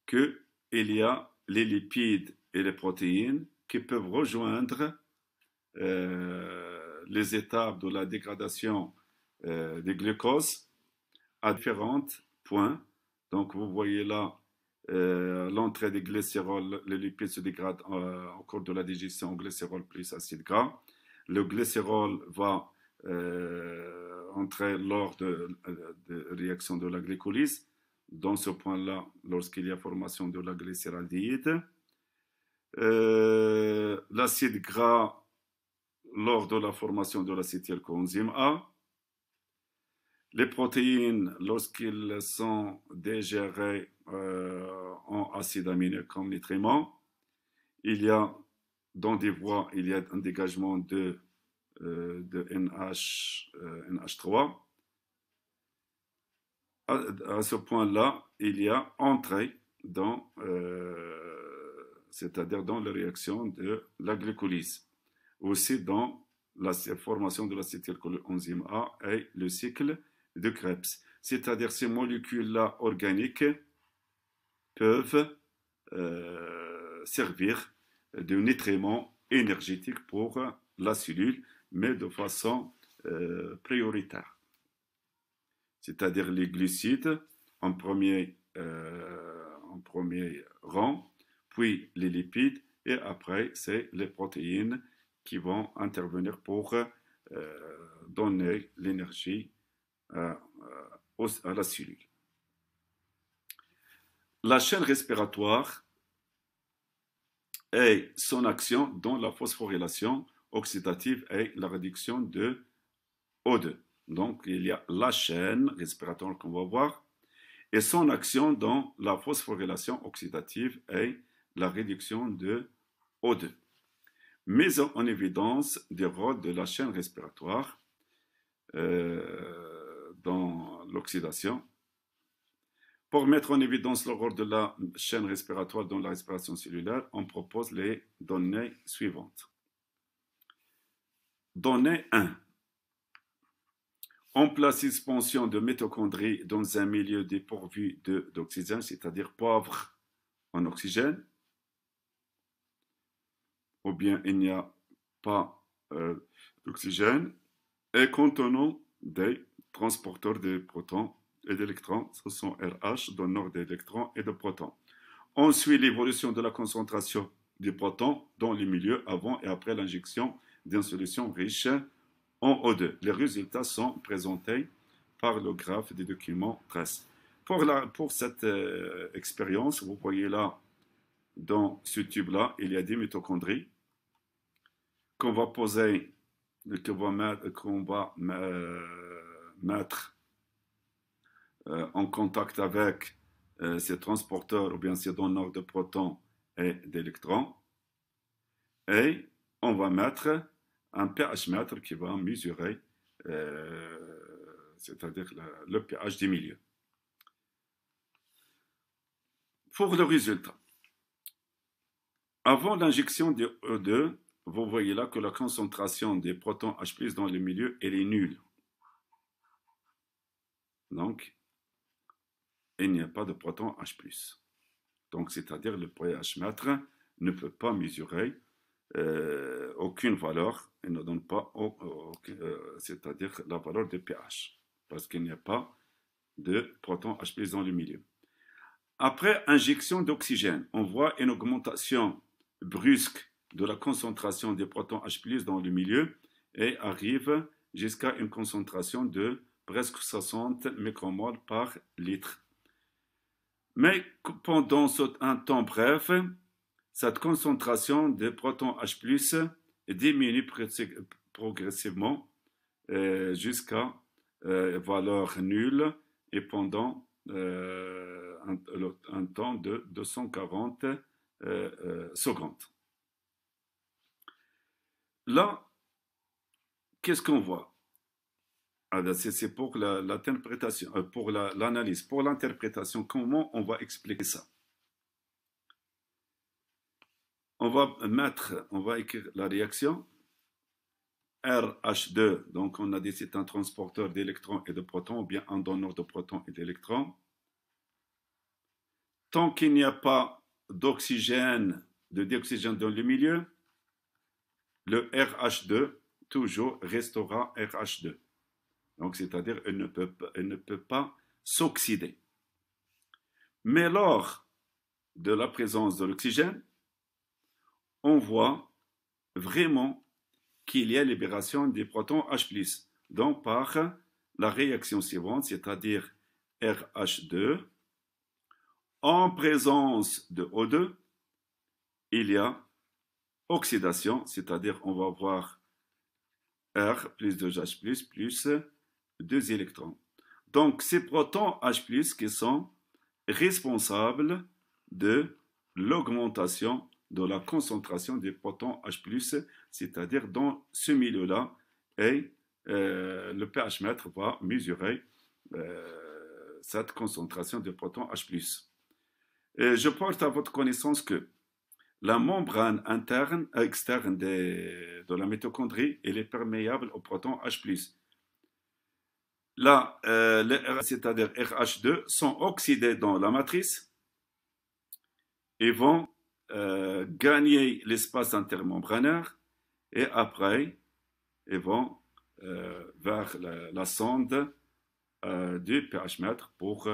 qu'il y a les lipides et les protéines qui peuvent rejoindre les étapes de la dégradation des glucoses à différents points. Donc vous voyez là l'entrée des glycérols, les lipides se dégradent au cours de la digestion en glycérol plus acide gras. Le glycérol va entrer lors de réaction de la glycolyse. Dans ce point-là, lorsqu'il y a formation de la glycéraldéhyde. L'acide gras lors de la formation de l'acétylcoenzyme A. Les protéines, lorsqu'ils sont digérées en acides aminés comme nutriments, il y a dans des voies, il y a un dégagement de NH3. À ce point-là, il y a entrée dans, c'est-à-dire dans la réaction de la glycolyse. Aussi dans la formation de l'acétylcoenzyme A et le cycle de Krebs. C'est-à-dire ces molécules-là organiques peuvent servir de nutriments énergétiques pour la cellule, mais de façon prioritaire. C'est-à-dire les glucides en premier rang, puis les lipides, et après, c'est les protéines qui vont intervenir pour donner l'énergie à la cellule. La chaîne respiratoire et son action dans la phosphorylation oxydative et la réduction de O2. Donc, il y a la chaîne respiratoire qu'on va voir et son action dans la phosphorylation oxydative et la réduction de O2. Mise en évidence des rôles de la chaîne respiratoire dans l'oxydation. Pour mettre en évidence le rôle de la chaîne respiratoire dans la respiration cellulaire, on propose les données suivantes. Donnée 1. On place suspension de mitochondries dans un milieu dépourvu d'oxygène, c'est-à-dire pauvre en oxygène, ou bien il n'y a pas d'oxygène, et contenant des transporteurs de protons et d'électrons, ce sont RH, donneurs d'électrons et de protons. On suit l'évolution de la concentration des protons dans les milieux avant et après l'injection d'une solution riche en O2. Les résultats sont présentés par le graphe des documents 13. Pour cette expérience, vous voyez là, dans ce tube-là, il y a des mitochondries qu'on va poser, qu'on va mettre en contact avec ces transporteurs ou bien ces donneurs de protons et d'électrons. Et on va mettre un pH mètre qui va mesurer, c'est-à-dire le pH du milieu. Pour le résultat, avant l'injection de E2, vous voyez là que la concentration des protons H+ dans le milieu, elle est nulle. Donc, il n'y a pas de protons H+. Donc, c'est-à-dire le pH mètre ne peut pas mesurer aucune valeur, il ne donne pas, c'est-à-dire la valeur de pH, parce qu'il n'y a pas de protons H+ dans le milieu. Après injection d'oxygène, on voit une augmentation brusque de la concentration des protons H+ dans le milieu et arrive jusqu'à une concentration de presque 60 micromoles par litre. Mais pendant un temps bref, cette concentration de protons H+ diminue progressivement jusqu'à valeur nulle et pendant un temps de 240 secondes. Là, qu'est-ce qu'on voit? C'est pour l'interprétation, pour l'analyse. Pour l'interprétation, comment on va expliquer ça? On va écrire la réaction. RH2, donc on a dit c'est un transporteur d'électrons et de protons, ou bien un donneur de protons et d'électrons. Tant qu'il n'y a pas d'oxygène, de dioxygène dans le milieu, le RH2 toujours restera RH2. Donc, c'est-à-dire elle ne peut pas s'oxyder. Mais lors de la présence de l'oxygène, on voit vraiment qu'il y a libération des protons H+. Donc, par la réaction suivante, c'est-à-dire RH2, en présence de O2, il y a oxydation, c'est-à-dire on va voir R plus 2H+, plus 2 électrons. Donc, ces protons H+, qui sont responsables de l'augmentation de la concentration des protons H+, c'est-à-dire dans ce milieu-là, et le pH mètre va mesurer cette concentration de protons H+. Et je porte à votre connaissance que la membrane externe de la mitochondrie, elle est perméable aux protons H+. Là, c'est-à-dire RH2, sont oxydés dans la matrice et vont gagner l'espace intermembranaire et après, ils vont vers la sonde du pH mètre pour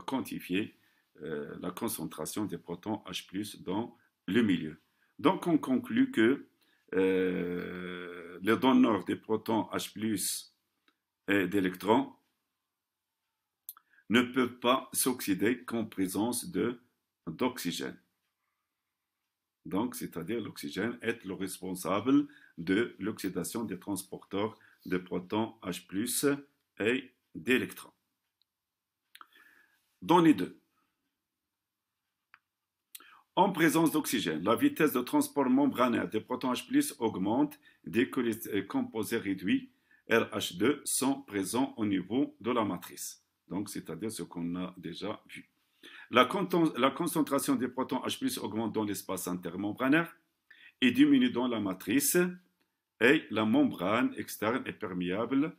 quantifier la concentration des protons H+ dans le milieu. Donc, on conclut que les donneurs des protons H+ et d'électrons ne peuvent pas s'oxyder qu'en présence d'oxygène. Donc, c'est-à-dire l'oxygène est le responsable de l'oxydation des transporteurs de protons H+ et d'électrons. Donnée 2. En présence d'oxygène, la vitesse de transport membranaire des protons H+ augmente dès que les composés réduits RH2 sont présents au niveau de la matrice. Donc, c'est-à-dire ce qu'on a déjà vu. La concentration des protons H+ augmente dans l'espace intermembranaire et diminue dans la matrice et la membrane externe est perméable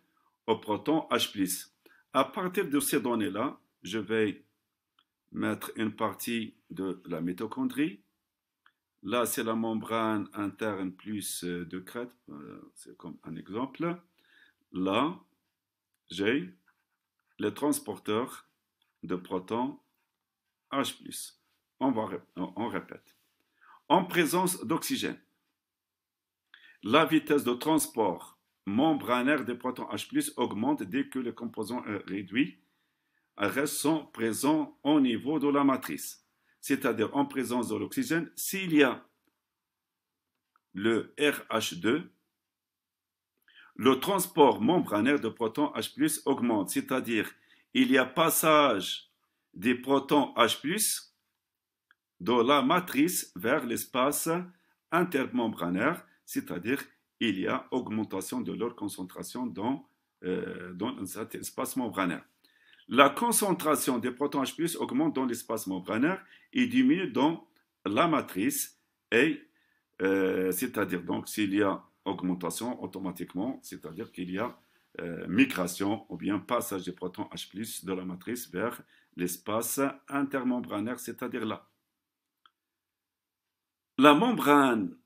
au proton H+. À partir de ces données-là, je vais mettre une partie de la mitochondrie. Là, c'est la membrane interne plus de crête, c'est comme un exemple. Là, j'ai le transporteur de protons H+. On répète. En présence d'oxygène, la vitesse de transport membranaire des protons H+ augmente dès que les composants réduits sont présents au niveau de la matrice, c'est-à-dire en présence de l'oxygène. S'il y a le RH2, le transport membranaire de protons H+ augmente, c'est-à-dire il y a passage des protons H+ de la matrice vers l'espace intermembranaire, c'est-à-dire il y a augmentation de leur concentration dans cet espace membranaire. La concentration des protons H+ augmente dans l'espace membranaire et diminue dans la matrice, et c'est-à-dire donc s'il y a augmentation automatiquement, c'est-à-dire qu'il y a migration ou bien passage des protons H+ de la matrice vers l'espace intermembranaire, c'est-à-dire là. La membrane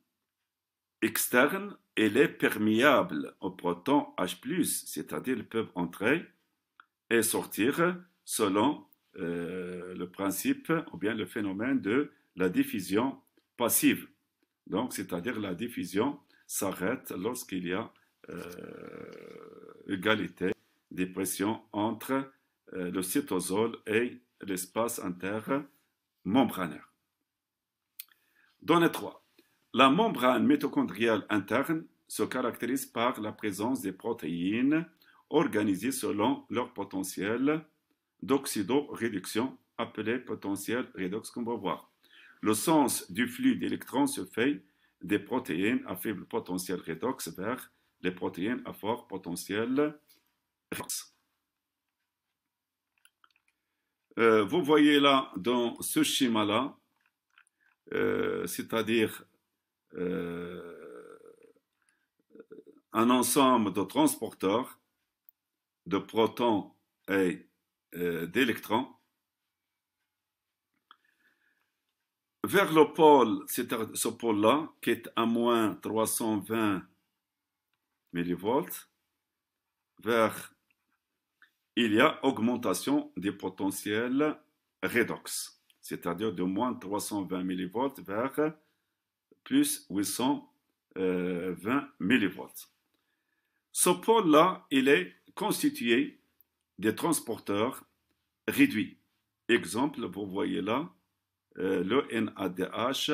externe, elle est perméable aux protons H+, c'est-à-dire ils peuvent entrer et sortir selon le principe ou bien le phénomène de la diffusion passive. Donc, c'est-à-dire la diffusion s'arrête lorsqu'il y a égalité des pressions entre le cytosol et l'espace intermembranaire. Donnée 3. La membrane mitochondriale interne se caractérise par la présence des protéines organisées selon leur potentiel d'oxydoréduction, appelé potentiel redox, qu'on va voir. Le sens du flux d'électrons se fait des protéines à faible potentiel redox vers les protéines à fort potentiel redox. Vous voyez là, dans ce schéma-là, c'est-à-dire un ensemble de transporteurs de protons et d'électrons. Vers le pôle, c'est ce pôle-là, qui est à moins 320 millivolts, il y a augmentation des potentiels redox, c'est-à-dire de moins 320 millivolts vers plus 820 millivolts. Ce pôle-là, il est constitué des transporteurs réduits. Exemple, vous voyez là, le NADH,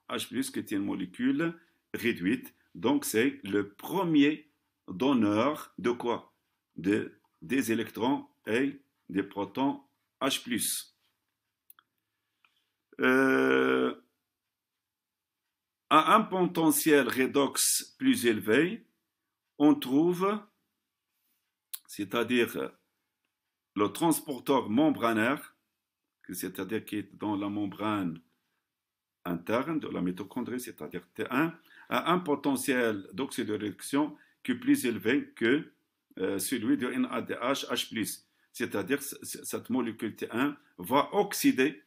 H+, qui est une molécule réduite. Donc, c'est le premier donneur de quoi? Des électrons et des protons H+. À un potentiel redox plus élevé, on trouve, c'est-à-dire le transporteur membranaire, c'est-à-dire qui est dans la membrane interne de la mitochondrie, c'est-à-dire T1, a un potentiel d'oxydoréduction qui est plus élevé que celui de NADH H+. C'est-à-dire cette molécule T1 va oxyder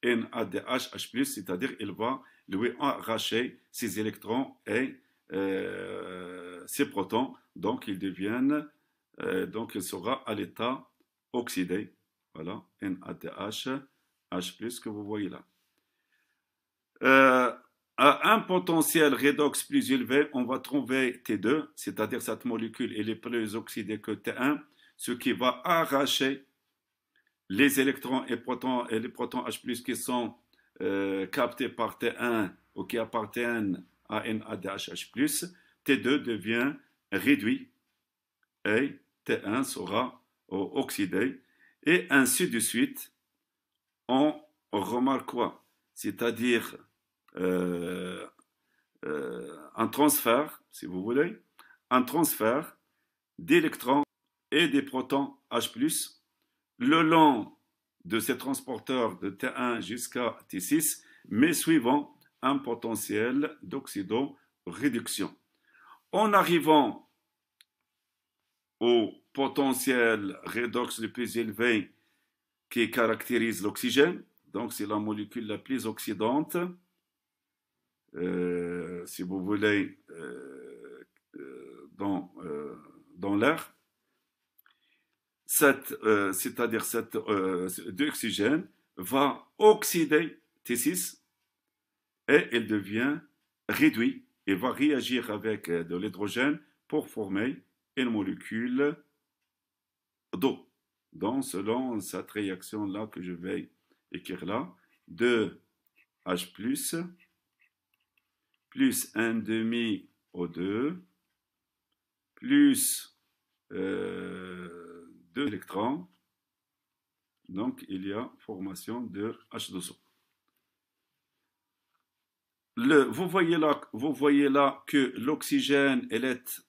NADH H+, c'est-à-dire il va lui arracher ses électrons et ses protons, donc ils deviennent, donc il sera à l'état oxydé. Voilà, NADH H+, que vous voyez là. À un potentiel redox plus élevé, on va trouver T2, c'est-à-dire cette molécule elle est plus oxydée que T1, ce qui va arracher les électrons et les protons H+, qui sont captés par T1 ou qui appartiennent à NADH H+. T2 devient réduit et T1 sera oxydé. Et ainsi de suite, on remarque quoi? C'est-à-dire un transfert, si vous voulez, un transfert d'électrons et des protons H+, le long de ces transporteurs de T1 jusqu'à T6, mais suivant un potentiel d'oxydoréduction. En arrivant au potentiel redox le plus élevé qui caractérise l'oxygène, donc c'est la molécule la plus oxydante, si vous voulez, dans l'air, c'est-à-dire cette d'oxygène va oxyder T6 et elle devient réduite et va réagir avec de l'hydrogène pour former une molécule d'eau. Donc, selon cette réaction-là que je vais écrire là, 2H plus 1 demi O2 plus 2 électrons. Donc, il y a formation de H2O. Vous voyez là que l'oxygène, elle est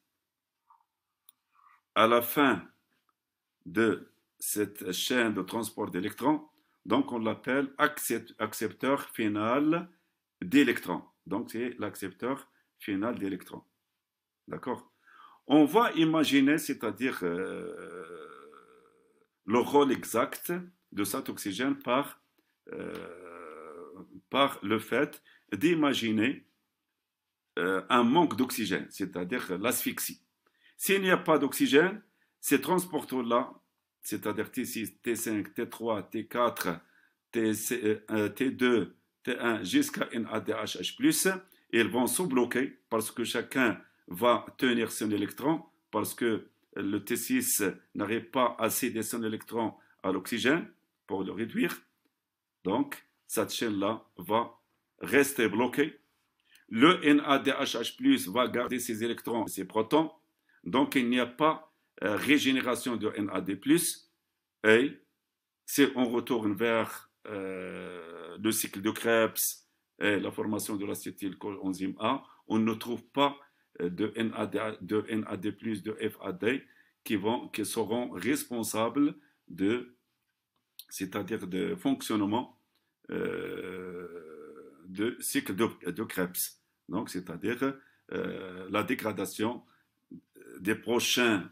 à la fin de cette chaîne de transport d'électrons. Donc, on l'appelle accepteur final d'électrons. Donc, c'est l'accepteur final d'électrons. D'accord? On va imaginer, c'est-à-dire le rôle exact de cet oxygène par le fait d'imaginer un manque d'oxygène, c'est-à-dire l'asphyxie. S'il n'y a pas d'oxygène, ces transporteurs-là, c'est-à-dire T6, T5, T3, T4, T2, T1 jusqu'à NADH+, ils vont se bloquer parce que chacun va tenir son électron, parce que le T6 n'arrive pas à céder son électron à l'oxygène pour le réduire. Donc, cette chaîne-là va rester bloquée. Le NADH+ va garder ses électrons et ses protons. Donc, il n'y a pas régénération de NAD+. Et si on retourne vers le cycle de Krebs et la formation de l'acétylcoenzyme A, on ne trouve pas de NAD+, de FAD qui seront responsables c'est-à-dire de fonctionnement de cycle de Krebs. Donc, c'est-à-dire la dégradation des prochains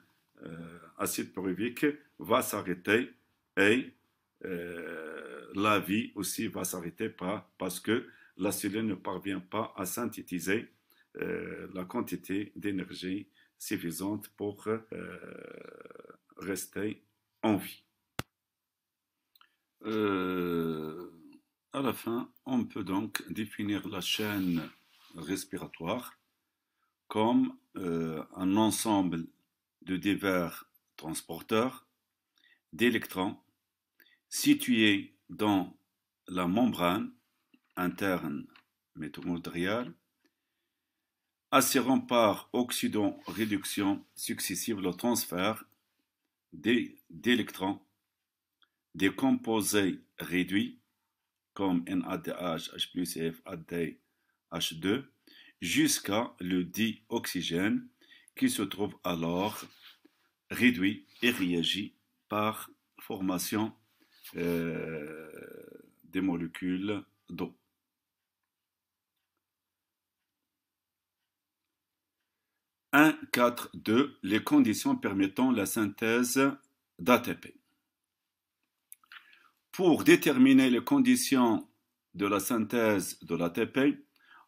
acides pyruviques va s'arrêter et la vie aussi va s'arrêter parce que la cellule ne parvient pas à synthétiser la quantité d'énergie suffisante pour rester en vie. À la fin, on peut donc définir la chaîne respiratoire comme un ensemble de divers transporteurs d'électrons situés dans la membrane interne mitochondriale, assurant par oxydation-réduction successive le transfert d'électrons des composés réduits comme NADH, H+, et FAD, H2 jusqu'à le dioxygène qui se trouve alors réduit et réagit par formation des molécules d'eau. Un, 4, 2, les conditions permettant la synthèse d'ATP. Pour déterminer les conditions de la synthèse de l'ATP,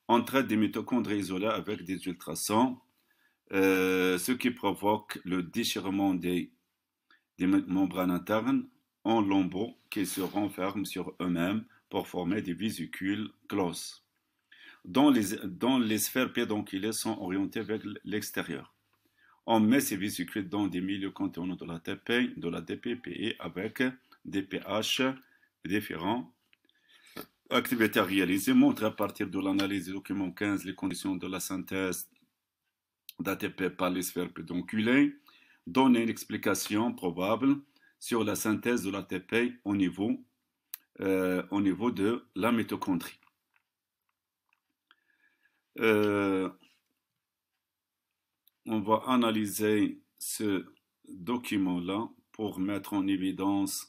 on traite des mitochondries isolées avec des ultrasons, ce qui provoque le déchirement des membranes internes en lambeaux qui se renferment sur eux-mêmes pour former des vésicules closes, dont les sphères pédonculaires sont orientées vers l'extérieur. On met ces vésicules dans des milieux contenant de l'ATP, de l'ADP, PE avec des pH différents. Activité réalisée montre à partir de l'analyse du document 15 les conditions de la synthèse d'ATP par les sphères pédonculaires. Donner une explication probable sur la synthèse de l'ATP au niveau de la mitochondrie. On va analyser ce document-là pour mettre en évidence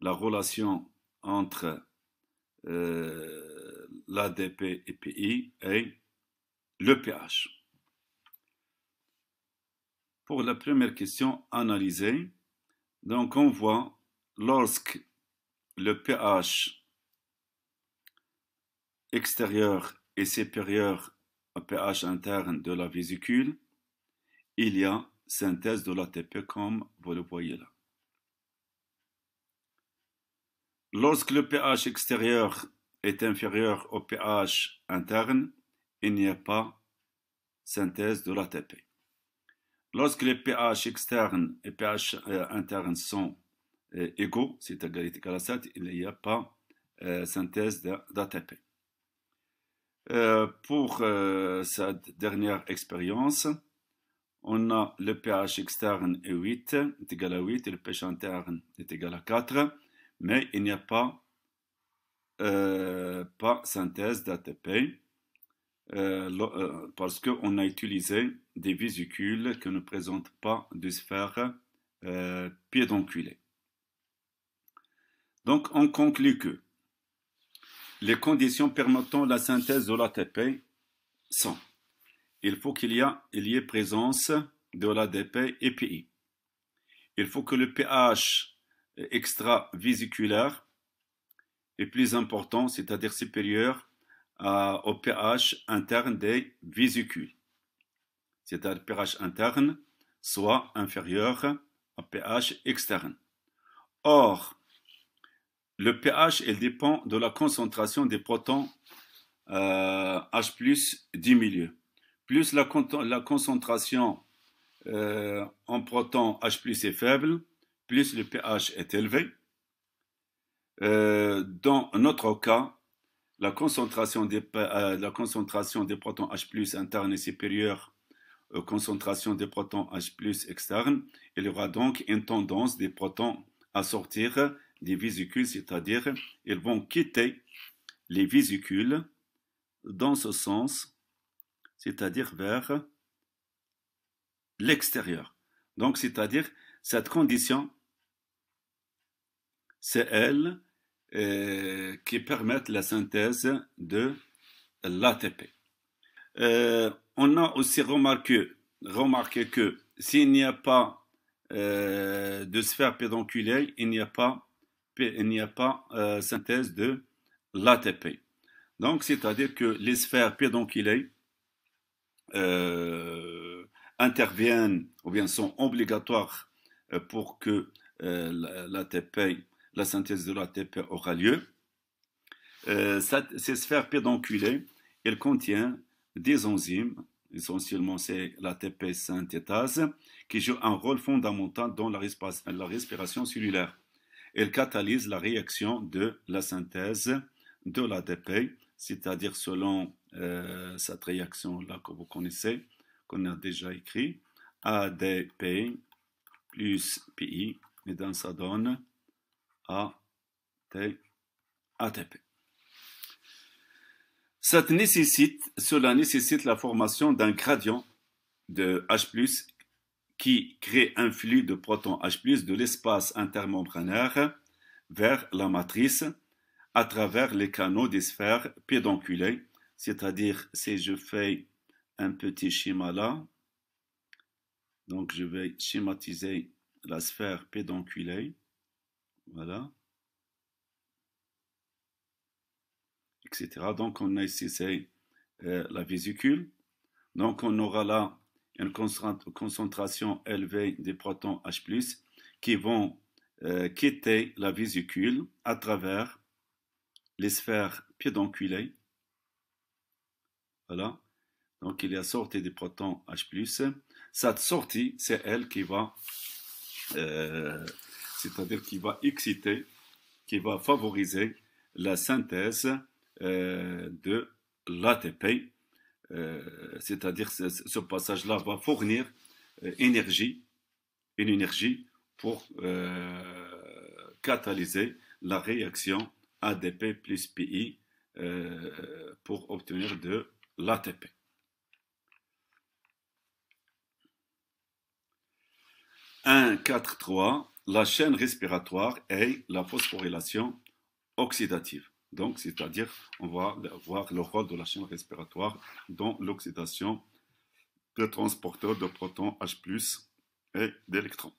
la relation entre l'ADP et PI et le pH. Pour la première question, analyser. Donc, on voit lorsque le pH extérieur est supérieur au pH interne de la vésicule, il y a synthèse de l'ATP comme vous le voyez là. Lorsque le pH extérieur est inférieur au pH interne, il n'y a pas synthèse de l'ATP. Lorsque les pH externes et pH internes sont égaux, c'est égal à 7, il n'y a pas synthèse d'ATP. Pour cette dernière expérience, on a le pH externe est 8, est égal à 8, et le pH interne est égal à 4, mais il n'y a pas synthèse d'ATP parce qu'on a utilisé des vésicules qui ne présentent pas de sphère pédonculée. Donc on conclut que les conditions permettant la synthèse de l'ATP sont: il faut qu'il y ait présence de l'ADP et PI. Il faut que le pH extravésiculaire est plus important, c'est-à-dire supérieur au pH interne des vésicules. C'est-à-dire le pH interne soit inférieur au pH externe. Or, le pH, il dépend de la concentration des protons H+ du milieu. Plus la concentration en protons H+ est faible, plus le pH est élevé. Dans notre cas, la concentration des protons H+ internes est supérieure aux concentrations des protons H+ externes. Il y aura donc une tendance des protons à sortir des vésicules, c'est-à-dire ils vont quitter les vésicules dans ce sens, c'est-à-dire vers l'extérieur. Donc, c'est-à-dire, cette condition, c'est elle qui permet la synthèse de l'ATP. On a aussi remarqué que s'il n'y a pas de sphère pédonculée, il n'y a pas synthèse de l'ATP. Donc, c'est-à-dire que les sphères pédonculées interviennent ou bien sont obligatoires pour que la synthèse de l'ATP aura lieu. Ces sphères pédonculées, elles contiennent des enzymes, essentiellement c'est l'ATP synthétase, qui joue un rôle fondamental dans la respiration cellulaire. Elle catalyse la réaction de la synthèse de l'ATP, c'est-à-dire selon cette réaction-là que vous connaissez, qu'on a déjà écrit, ADP plus PI, et donc ça donne ATP. Cela nécessite la formation d'un gradient de H+, qui crée un flux de protons H+, de l'espace intermembranaire vers la matrice à travers les canaux des sphères pédonculées, c'est-à-dire si je fais un petit schéma là, donc je vais schématiser la sphère pédonculée, voilà, etc. Donc on a ici c'est la vésicule, donc on aura là une concentration élevée des protons H+, qui vont quitter la vésicule à travers les sphères pédonculées. Voilà. Donc il y a sortie des protons H+. Cette sortie, c'est elle qui va, c'est-à-dire qui va exciter, qui va favoriser la synthèse de l'ATP. C'est-à-dire ce passage-là va fournir une énergie pour catalyser la réaction ADP plus PI pour obtenir de l'ATP. Un 4.3, la chaîne respiratoire et la phosphorylation oxydative. Donc, c'est-à-dire, on va voir le rôle de la chaîne respiratoire dans l'oxydation de transporteurs de protons H+, et d'électrons.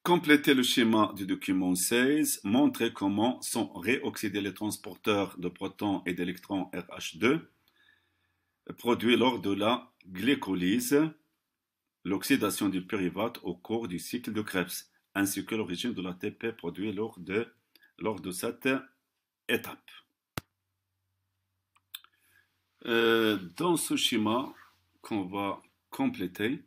Complétez le schéma du document 16. Montrez comment sont réoxydés les transporteurs de protons et d'électrons RH2 produits lors de la glycolyse, l'oxydation du pyruvate au cours du cycle de Krebs, ainsi que l'origine de l'ATP produit lors de cette étape. Dans ce schéma qu'on va compléter,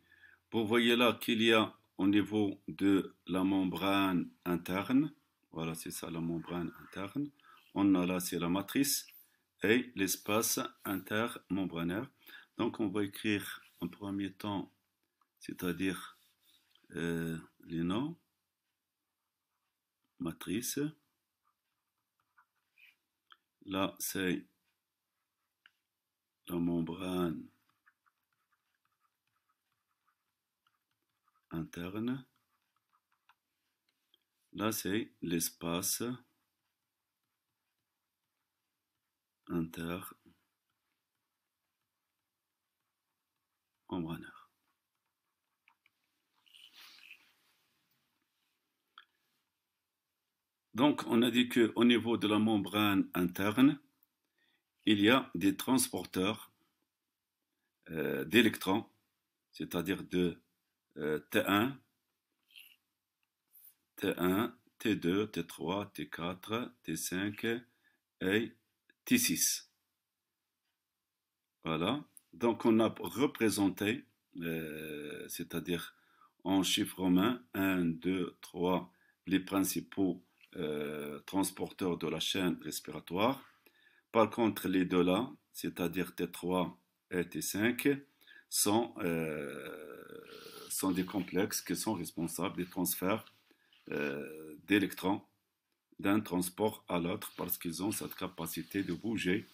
vous voyez là qu'il y a au niveau de la membrane interne, voilà c'est ça la membrane interne, on a là c'est la matrice et l'espace intermembranaire. Donc on va écrire en premier temps, c'est-à-dire les noms, matrice, là c'est la membrane interne, là c'est l'espace intermembranaire. Donc on a dit qu'au niveau de la membrane interne, il y a des transporteurs d'électrons, c'est-à-dire de T1, T1, T2, T3, T4, T5 et T6. Voilà. Donc on a représenté, c'est-à-dire en chiffres romains, 1, 2, 3, les principaux transporteurs de la chaîne respiratoire. Par contre, les deux là, c'est-à-dire T3 et T5, sont des complexes qui sont responsables des transferts d'électrons d'un transport à l'autre parce qu'ils ont cette capacité de bouger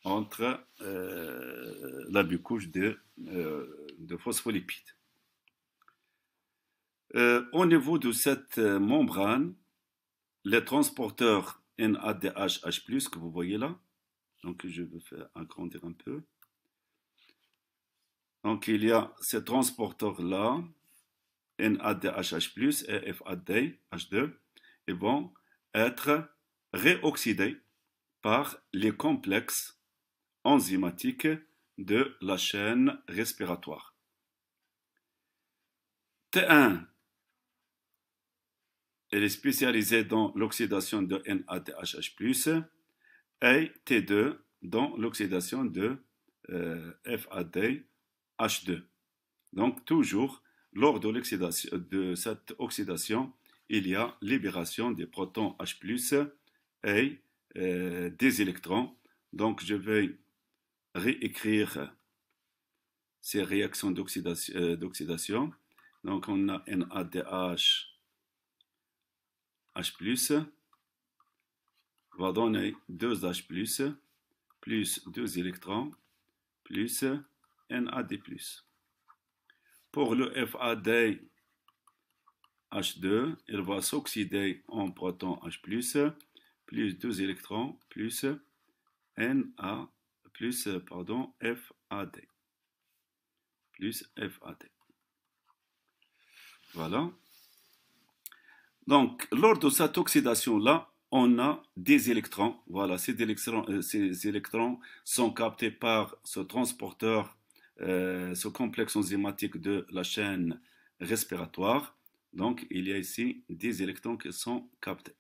entre la bicouche de phospholipides. Au niveau de cette membrane, les transporteurs NADH+, que vous voyez là, donc je vais faire agrandir un peu. Donc il y a ces transporteurs-là, NADH+ et FADH2, et vont être réoxydés par les complexes enzymatiques de la chaîne respiratoire. T1, elle est spécialisée dans l'oxydation de NADH+, et T2 dans l'oxydation de FADH2. Donc toujours, lors de cette oxydation, il y a libération des protons H+, et des électrons. Donc je vais réécrire ces réactions d'oxydation. Donc on a NADH H+, va donner 2H+, plus 2 électrons, plus NAD+. Pour le FADH2, il va s'oxyder en proton H+, plus 2 électrons, plus FAD. Plus FAD. Voilà. Donc, lors de cette oxydation-là, on a des électrons. Voilà, ces électrons sont captés par ce transporteur, ce complexe enzymatique de la chaîne respiratoire. Donc, il y a ici des électrons qui sont captés.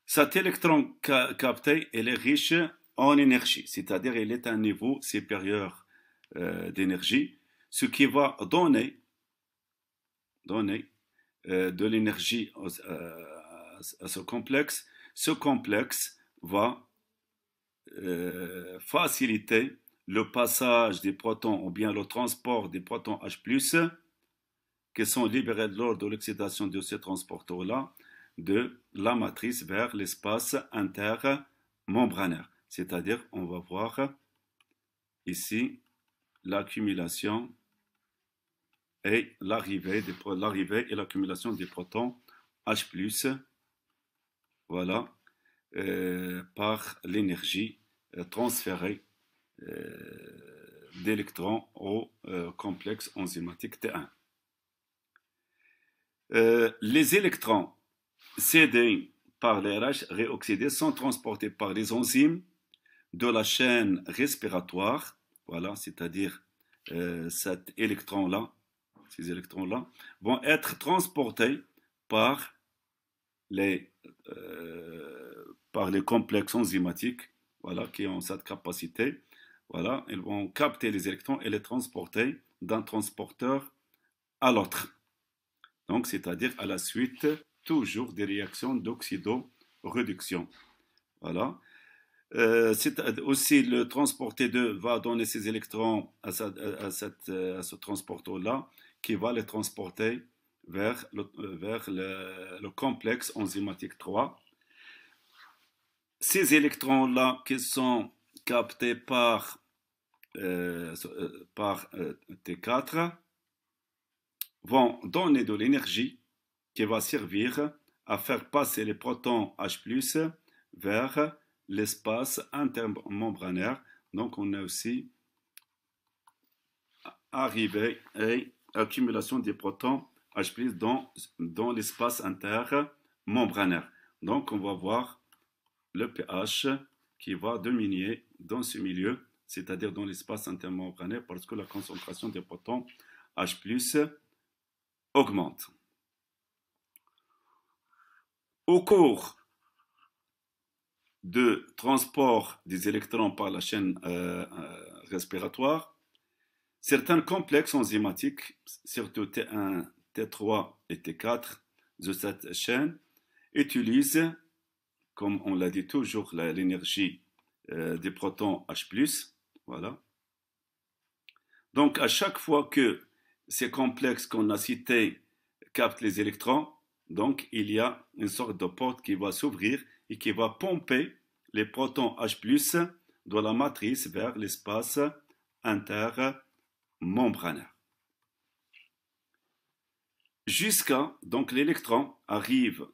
Cet électron capté, il est riche en énergie, c'est-à-dire il est à un niveau supérieur d'énergie, ce qui va donner de l'énergie à ce complexe. Ce complexe va faciliter le passage des protons ou bien le transport des protons H+, qui sont libérés lors de l'oxydation de ces transporteurs-là, de la matrice vers l'espace intermembranaire. C'est-à-dire, on va voir ici l'accumulation et l'arrivée et l'accumulation des protons H+, voilà, par l'énergie transférée d'électrons au complexe enzymatique T1. Les électrons cédés par les RH réoxydés sont transportés par les enzymes de la chaîne respiratoire, voilà, c'est-à-dire ces électrons-là vont être transportés par les complexes enzymatiques, voilà, qui ont cette capacité. Voilà, ils vont capter les électrons et les transporter d'un transporteur à l'autre. Donc, c'est-à-dire à la suite toujours des réactions d'oxydoréduction. Voilà. Aussi, le transport T2 va donner ces électrons à ce transporteur-là qui va les transporter vers le complexe enzymatique 3. Ces électrons-là qui sont captés par T4 vont donner de l'énergie qui va servir à faire passer les protons H+, vers l'espace intermembranaire. Donc, on a aussi arrivé à l'accumulation des protons H+, dans l'espace intermembranaire. Donc, on va voir le pH qui va dominer dans ce milieu, c'est-à-dire dans l'espace intermembranaire, parce que la concentration des protons H+, augmente. Au cours de transport des électrons par la chaîne respiratoire, certains complexes enzymatiques, surtout T1, T3 et T4 de cette chaîne, utilisent, comme on l'a dit toujours, l'énergie des protons H+. Voilà. Donc, à chaque fois que ces complexes qu'on a cités captent les électrons, donc il y a une sorte de porte qui va s'ouvrir et qui va pomper les protons H+ de la matrice vers l'espace intermembranaire. Jusqu'à, donc l'électron arrive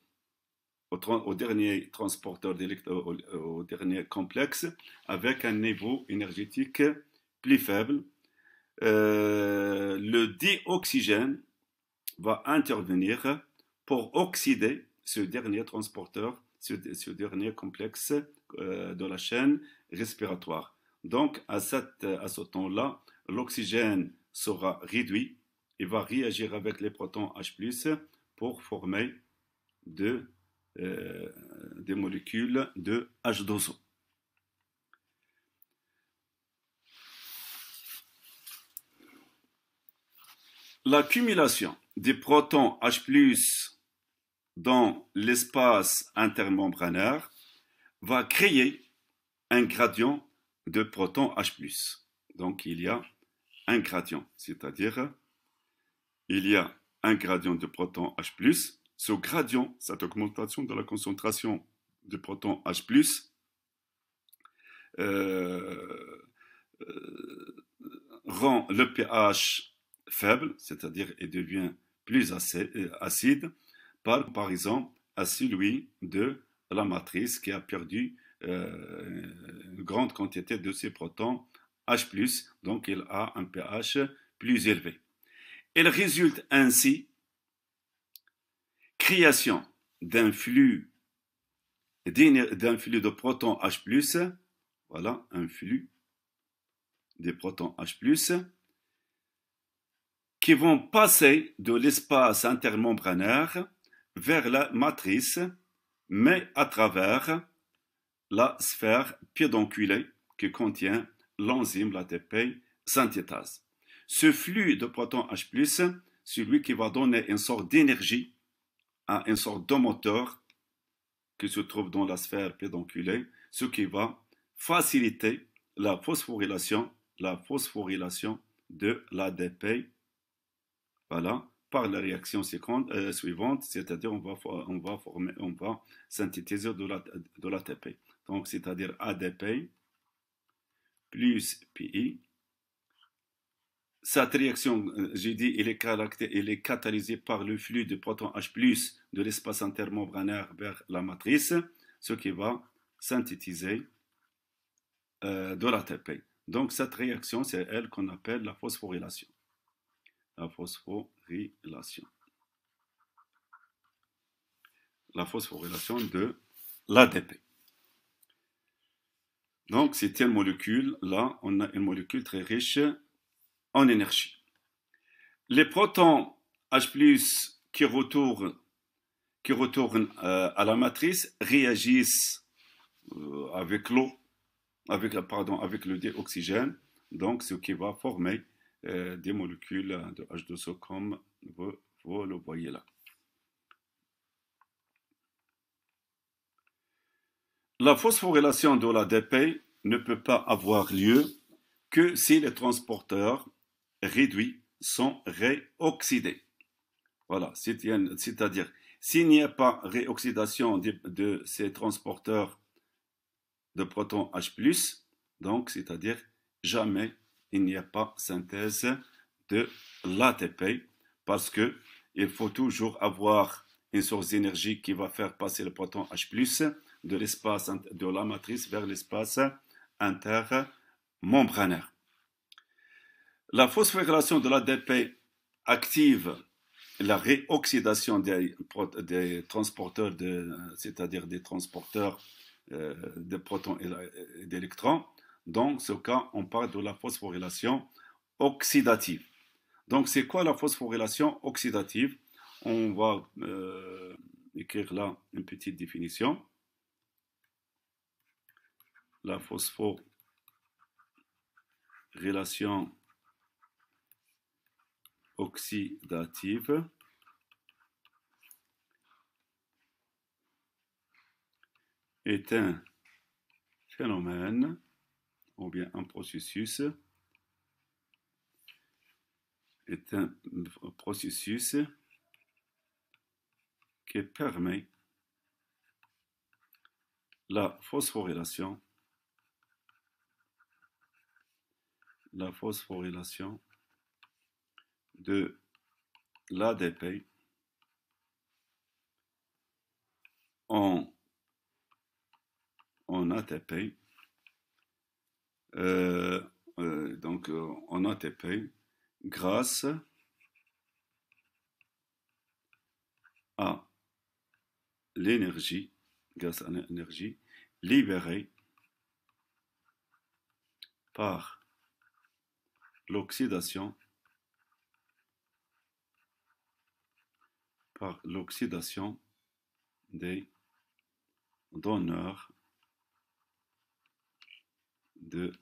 au dernier transporteur d'électrons, au dernier complexe, avec un niveau énergétique plus faible. Le dioxygène va intervenir pour oxyder ce dernier transporteur, ce dernier complexe de la chaîne respiratoire. Donc, à ce temps-là, l'oxygène sera réduit et va réagir avec les protons H+, pour former des molécules de H2O. L'accumulation des protons H+ dans l'espace intermembranaire va créer un gradient de protons H+. Donc il y a un gradient, c'est-à-dire il y a un gradient de protons H+. Ce gradient, cette augmentation de la concentration de protons H+, rend le pH faible, c'est-à-dire il devient plus acide, par exemple à celui de la matrice qui a perdu une grande quantité de ses protons H+, donc il a un pH plus élevé. Il résulte ainsi création d'un flux de protons H+, voilà, un flux de protons H+, qui vont passer de l'espace intermembranaire vers la matrice, mais à travers la sphère pédonculée qui contient l'enzyme l'ATP synthétase. Ce flux de protons H+, c'est lui qui va donner une sorte d'énergie à une sorte de moteur qui se trouve dans la sphère pédonculée, ce qui va faciliter la phosphorylation de l'ADP, voilà, par la réaction suivante, c'est-à-dire on va synthétiser de l'ATP. Donc, c'est-à-dire ADP plus PI. Cette réaction, j'ai dit, elle est catalysée par le flux de protons H+ de l'espace intermembranaire vers la matrice, ce qui va synthétiser de l'ATP. Donc cette réaction, c'est elle qu'on appelle la phosphorylation. La phosphorylation. La phosphorylation de l'ADP. Donc c'est une molécule, là on a une molécule très riche en énergie. Les protons H+, qui retournent à la matrice réagissent avec l'eau, avec le dioxygène, donc ce qui va former des molécules de H2O comme vous le voyez là. La phosphorylation de l'ADP ne peut pas avoir lieu que si les transporteurs réduits sont réoxydés. Voilà, c'est-à-dire, s'il n'y a pas réoxydation de ces transporteurs de protons H+, donc c'est-à-dire jamais il n'y a pas synthèse de l'ATP parce que il faut toujours avoir une source d'énergie qui va faire passer le proton H+ de l'espace de la matrice vers l'espace intermembranaire. La phosphorylation de l'ADP active la réoxydation des transporteurs, c'est-à-dire des transporteurs de protons et d'électrons. Dans ce cas, on parle de la phosphorylation oxydative. Donc, c'est quoi la phosphorylation oxydative? On va écrire là une petite définition. La phosphorylation oxydative est un phénomène ou bien un processus qui permet la phosphorylation de l'ADP en ATP, en ATP grâce à l'énergie libérée par l'oxydation des donneurs des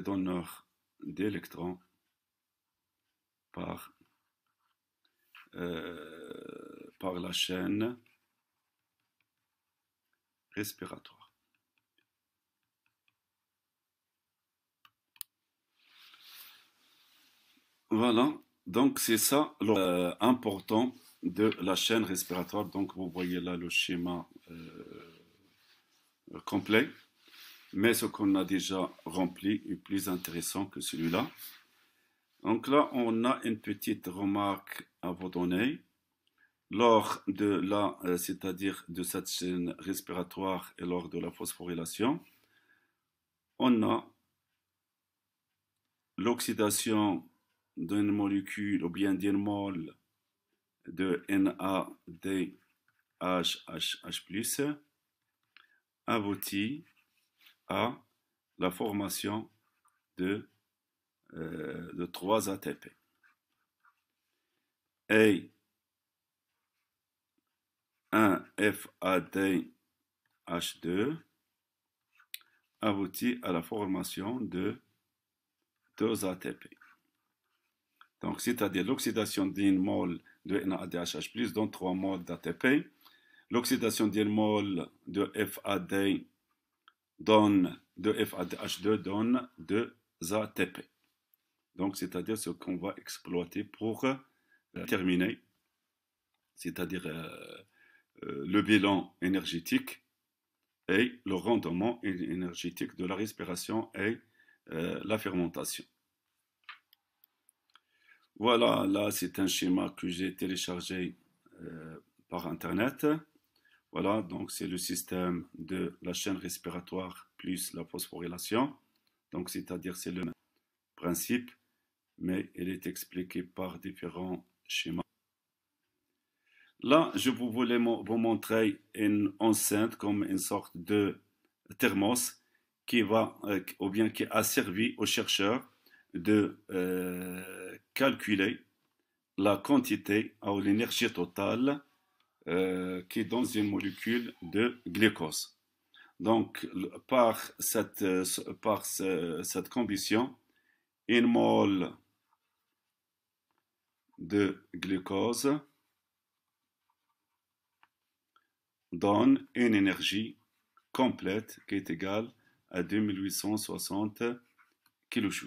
donneurs d'électrons par la chaîne respiratoire. Voilà, donc c'est ça l'important de la chaîne respiratoire. Donc vous voyez là le schéma complet, mais ce qu'on a déjà rempli est plus intéressant que celui-là. Donc là, on a une petite remarque à vous donner. Lors de c'est-à-dire de cette chaîne respiratoire et lors de la phosphorylation, on a l'oxydation d'une molécule ou bien d'une mole de NADHH+, aboutit à la formation de 3 ATP. Et un FADH2 aboutit à la formation de 2 ATP. Donc, c'est-à-dire l'oxydation d'une mole de NADHH+, donne 3 moles d'ATP. L'oxydation d'une mole de FAD de FADH2 donne 2 ATP. Donc, c'est-à-dire ce qu'on va exploiter pour terminer, c'est-à-dire le bilan énergétique et le rendement énergétique de la respiration et la fermentation. Voilà, là c'est un schéma que j'ai téléchargé par internet Voilà, donc c'est le système de la chaîne respiratoire plus la phosphorylation. Donc, c'est-à-dire c'est le même principe, mais il est expliqué par différents schémas. Là, je voulais vous montrer une enceinte comme une sorte de thermos qui va, ou bien qui a servi aux chercheurs de calculer la quantité ou l'énergie totale qui est dans une molécule de glucose. Donc, par cette combustion, une mole de glucose donne une énergie complète qui est égale à 2860 kJ.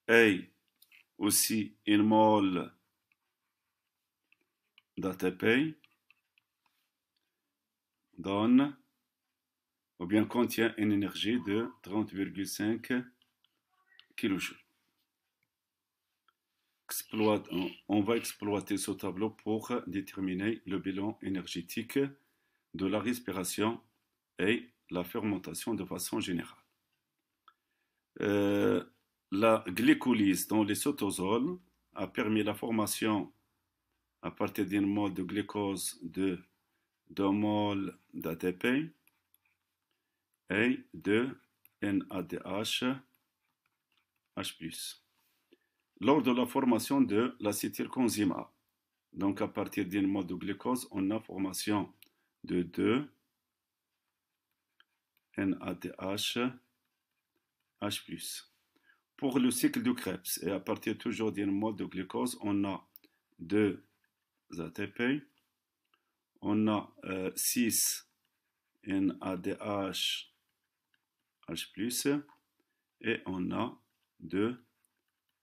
Et aussi une mole d'ATP donne ou bien contient une énergie de 30,5 kJ. On va exploiter ce tableau pour déterminer le bilan énergétique de la respiration et la fermentation de façon générale. La glycolyse dans les cytosols a permis la formation à partir d'une mole de glucose de 2 moles d'ATP et de NADH H+. Lors de la formation de l'acétylcoenzyme A, donc à partir d'une mole de glucose, on a formation de 2 NADH H+. Pour le cycle de Krebs, et à partir toujours d'une mole de glucose, on a 2 ATP, on a 6 NADH H+, et on a 2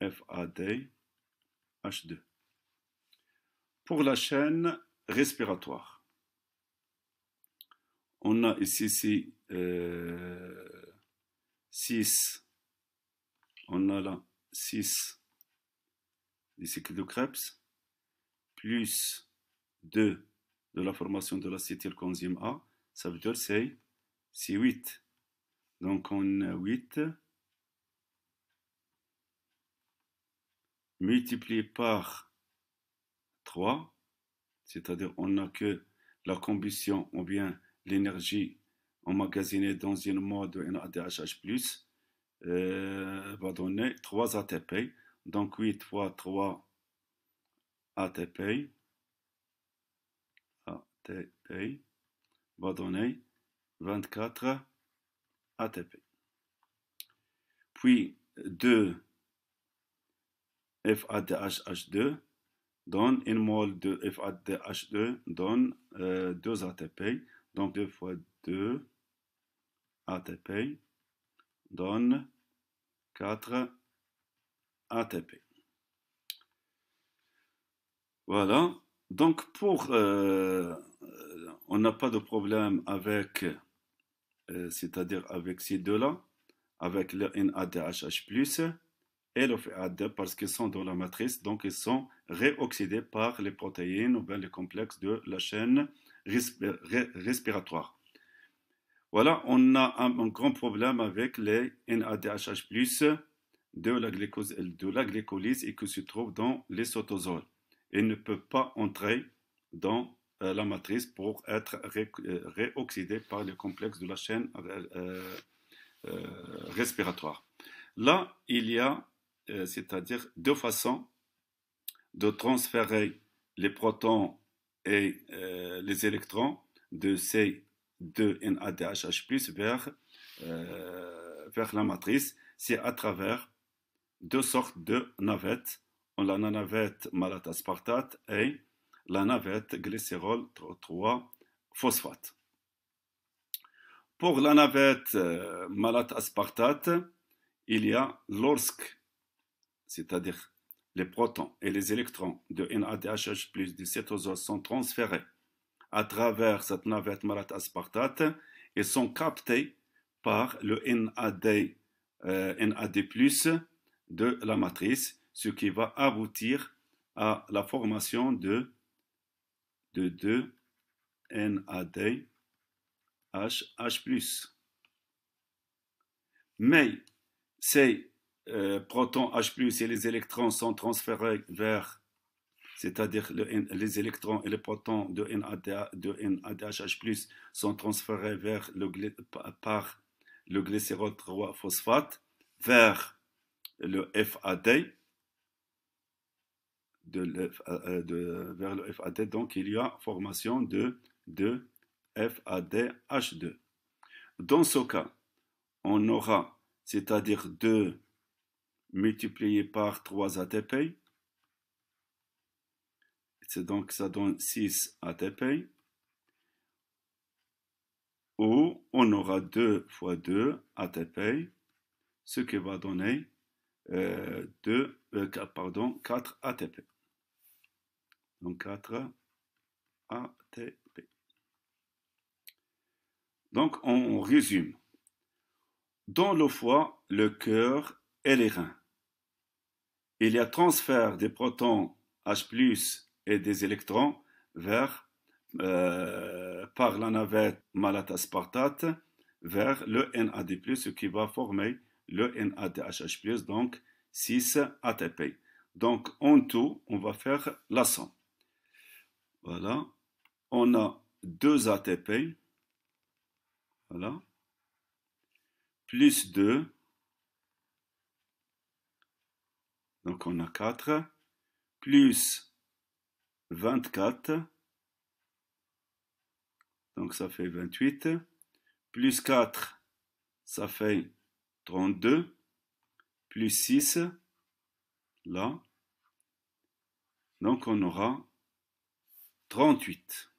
FAD H2. Pour la chaîne respiratoire, on a ici 6, on a là 6 du cycle de Krebs, plus 2 de la formation de l'acétylcoenzyme A, ça veut dire c'est 8. Donc on a 8 multiplié par 3, c'est-à-dire on n'a que la combustion ou bien l'énergie emmagasinée dans une mole de NADH+, va donner 3 ATP. Donc 8 fois 3 ATP va donner 24 ATP. Puis 2 FADH2 donne une mole de FADH2 donne 2 ATP. Donc 2 fois 2 ATP donne 4 ATP. Voilà. Donc on n'a pas de problème avec, c'est-à-dire avec ces deux-là, avec le NADH+, et le FAD parce qu'ils sont dans la matrice, donc ils sont réoxydés par les protéines ou bien les complexes de la chaîne respiratoire. Voilà, on a un grand problème avec les NADH+, de la glycolyse et qui se trouve dans les cytosols. Il ne peut pas entrer dans la matrice pour être réoxydé par les complexes de la chaîne respiratoire. Là, il y a, c'est-à-dire deux façons de transférer les protons et les électrons de ces deux NADH+ vers la matrice. C'est à travers deux sortes de navettes, la navette malate-aspartate et la navette glycérol 3-phosphate. Pour la navette malate-aspartate, il y a c'est-à-dire les protons et les électrons de NADH+ du cytosol sont transférés à travers cette navette malate-aspartate et sont captés par le NAD+ de la matrice, ce qui va aboutir à la formation de deux NAD H+. Mais ces protons H+, et les électrons sont transférés vers, c'est-à-dire les électrons et les protons de NADH+, sont transférés vers par le glycérol 3-phosphate vers le FAD, vers le FAD, donc il y a formation de FADH2. Dans ce cas, on aura, c'est-à-dire 2 multiplié par 3 ATP, donc ça donne 6 ATP, ou on aura 2 fois 2 ATP, ce qui va donner 4 ATP. Donc 4 ATP. Donc on résume. Dans le foie, le cœur et les reins, il y a transfert des protons H+, et des électrons par la navette malate-aspartate vers le NAD+, ce qui va former le NADH+, donc 6 ATP. Donc en tout, on va faire la somme. Voilà, on a 2 ATP, voilà, plus 2, donc on a 4, plus 24, donc ça fait 28, plus 4, ça fait 32, plus 6, là, donc on aura 38.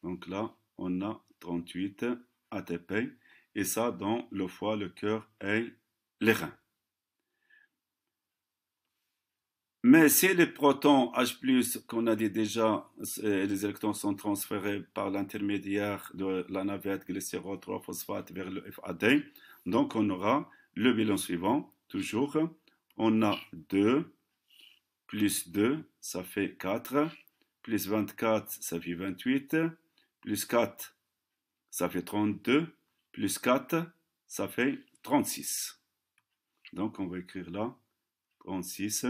Donc là, on a 38 ATP, et ça dans le foie, le cœur et les reins. Mais si les protons H+, qu'on a dit déjà, les électrons sont transférés par l'intermédiaire de la navette glycérol 3-phosphate vers le FAD, donc on aura le bilan suivant, toujours. On a 2, plus 2, ça fait 4, plus 24, ça fait 28, plus 4, ça fait 32, plus 4, ça fait 36. Donc on va écrire là 36.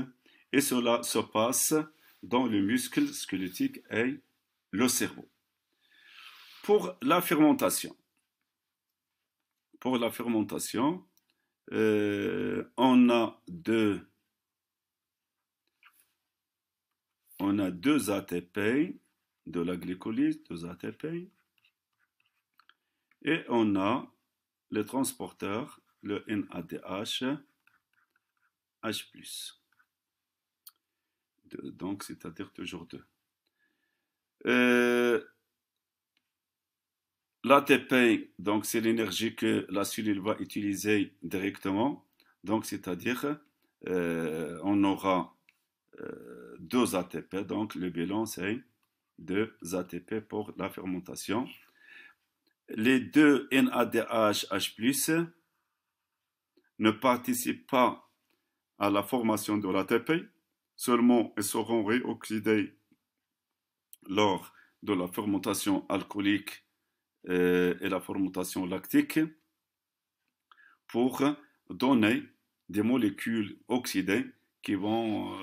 Et cela se passe dans le muscle squelettique et le cerveau. Pour la fermentation, on a deux ATP de la glycolyse, 2 ATP, et on a le transporteur, le NADH H+. Donc, c'est-à-dire toujours 2. L'ATP, donc c'est l'énergie que la cellule va utiliser directement. Donc, c'est-à-dire, on aura 2 ATP. Donc, le bilan, c'est 2 ATP pour la fermentation. Les 2 NADH H+, ne participent pas à la formation de l'ATP, seulement elles seront réoxydées lors de la fermentation alcoolique et la fermentation lactique pour donner des molécules oxydées qui vont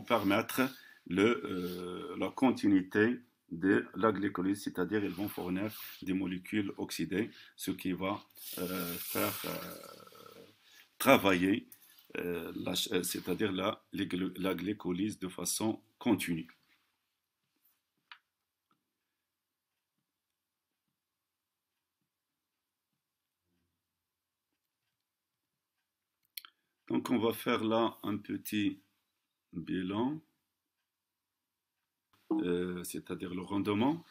permettre la continuité de la glycolyse, c'est-à-dire ils vont fournir des molécules oxydées, ce qui va faire travailler c'est-à-dire la glycolyse de façon continue. Donc on va faire là un petit bilan, c'est-à-dire le rendement.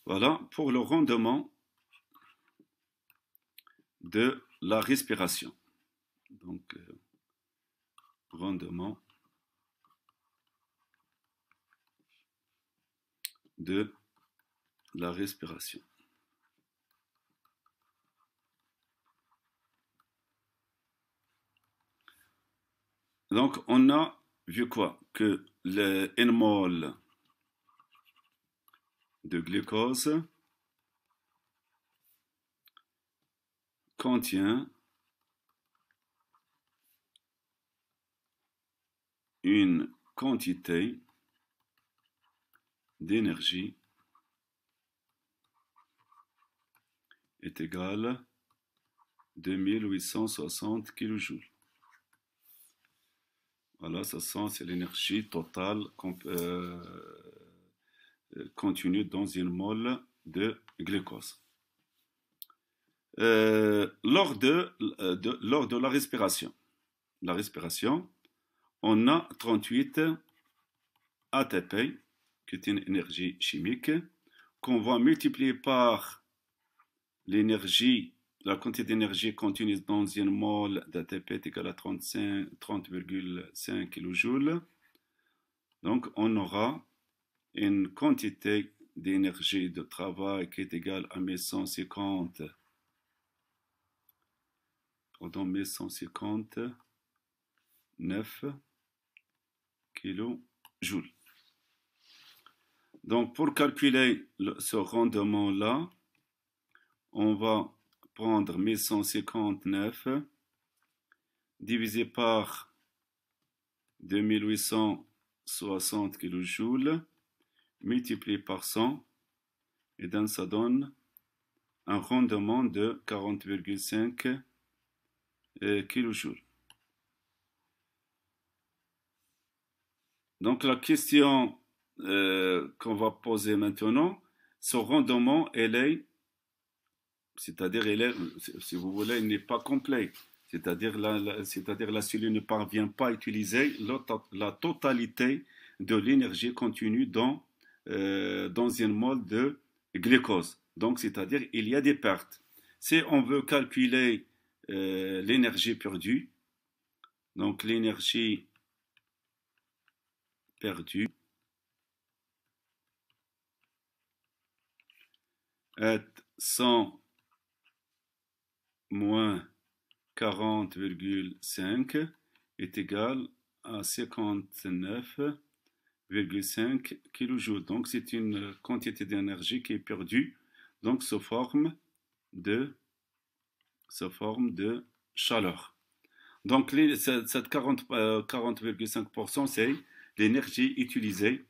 Voilà, pour le rendement de la respiration. Donc, rendement de la respiration. Donc, on a vu quoi? Que le Nmol de glucose contient une quantité d'énergie est égale à 2860 kJ. Voilà, ça c'est l'énergie totale contenue dans une mole de glucose. Lors de la respiration, on a 38 ATP, qui est une énergie chimique, qu'on va multiplier par l'énergie, la quantité d'énergie contenue dans une mole d'ATP est égale à 30,5 kJ. Donc, on aura une quantité d'énergie de travail qui est égale à 1159 kJ. Donc, pour calculer ce rendement-là, on va prendre 1159 divisé par 2860 kJ multiplié par 100 et donc ça donne un rendement de 40,5 kJ. Donc la question qu'on va poser maintenant, ce rendement, c'est-à-dire, si vous voulez, il n'est pas complet. C'est-à-dire la cellule ne parvient pas à utiliser la totalité de l'énergie contenue dans une mole de glucose. Donc, c'est-à-dire il y a des pertes. Si on veut calculer l'énergie perdue, donc l'énergie perdue est 100 moins 40,5 est égal à 59,5 kJ. Donc c'est une quantité d'énergie qui est perdue, donc sous forme de chaleur. Donc cette 40,5%, c'est l'énergie utilisée,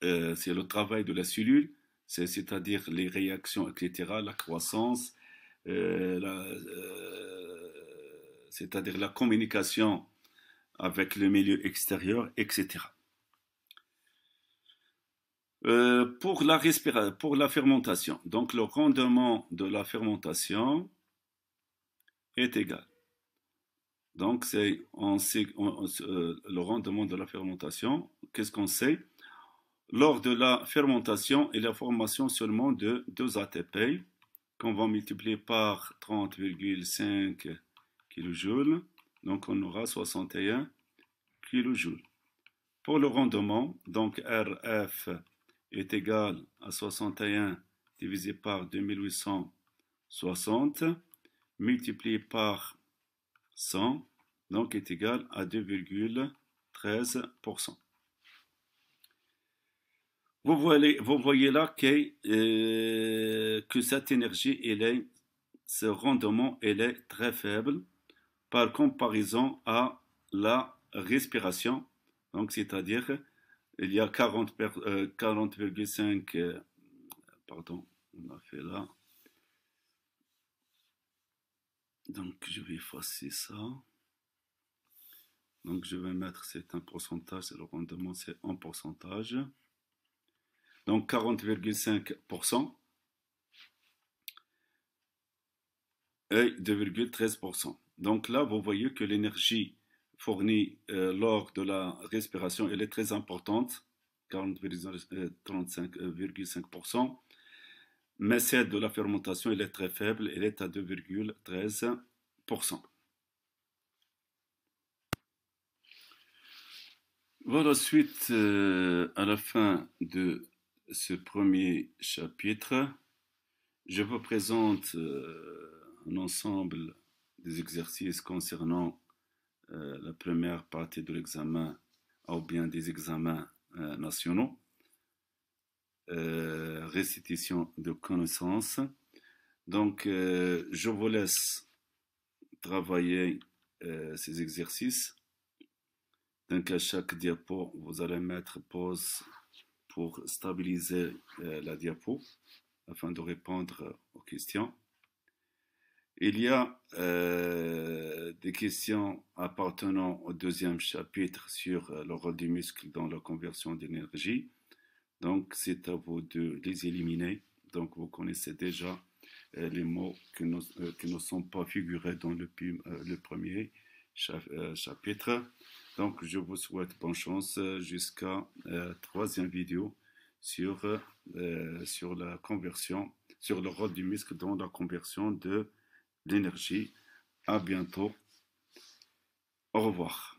c'est le travail de la cellule, c'est-à-dire les réactions, etc., la croissance, c'est-à-dire la communication avec le milieu extérieur, etc. Pour la fermentation, donc le rendement de la fermentation est égal. Donc le rendement de la fermentation, qu'est-ce qu'on sait? Lors de la fermentation et la formation seulement de 2 ATP, qu'on va multiplier par 30,5 kJ, donc on aura 61 kJ. Pour le rendement, donc RF est égal à 61 divisé par 2860 multiplié par 100, donc est égal à 2,13%. Vous voyez là que cette énergie, ce rendement, est très faible par comparaison à la respiration. Donc, c'est-à-dire, il y a 40,5, pardon, on a fait là. Donc, je vais effacer ça. Donc, je vais mettre, c'est un pourcentage, c'est le rendement, c'est en pourcentage. Donc 40,5% et 2,13%. Donc là, vous voyez que l'énergie fournie lors de la respiration, elle est très importante, 40,5%, mais celle de la fermentation, elle est très faible, elle est à 2,13%. Voilà, suite à la fin de ce premier chapitre, je vous présente un ensemble des exercices concernant la première partie de l'examen ou bien des examens nationaux. restitution de connaissances. Donc, je vous laisse travailler ces exercices. Donc, à chaque diapo, vous allez mettre pause pour stabiliser la diapo afin de répondre aux questions. Il y a des questions appartenant au deuxième chapitre sur le rôle du muscle dans la conversion d'énergie. Donc, c'est à vous de les éliminer. Donc, vous connaissez déjà les mots qui ne sont pas figurés dans le premier chapitre. Donc, je vous souhaite bonne chance jusqu'à troisième vidéo sur la conversion, sur le rôle du muscle dans la conversion de l'énergie. À bientôt. Au revoir.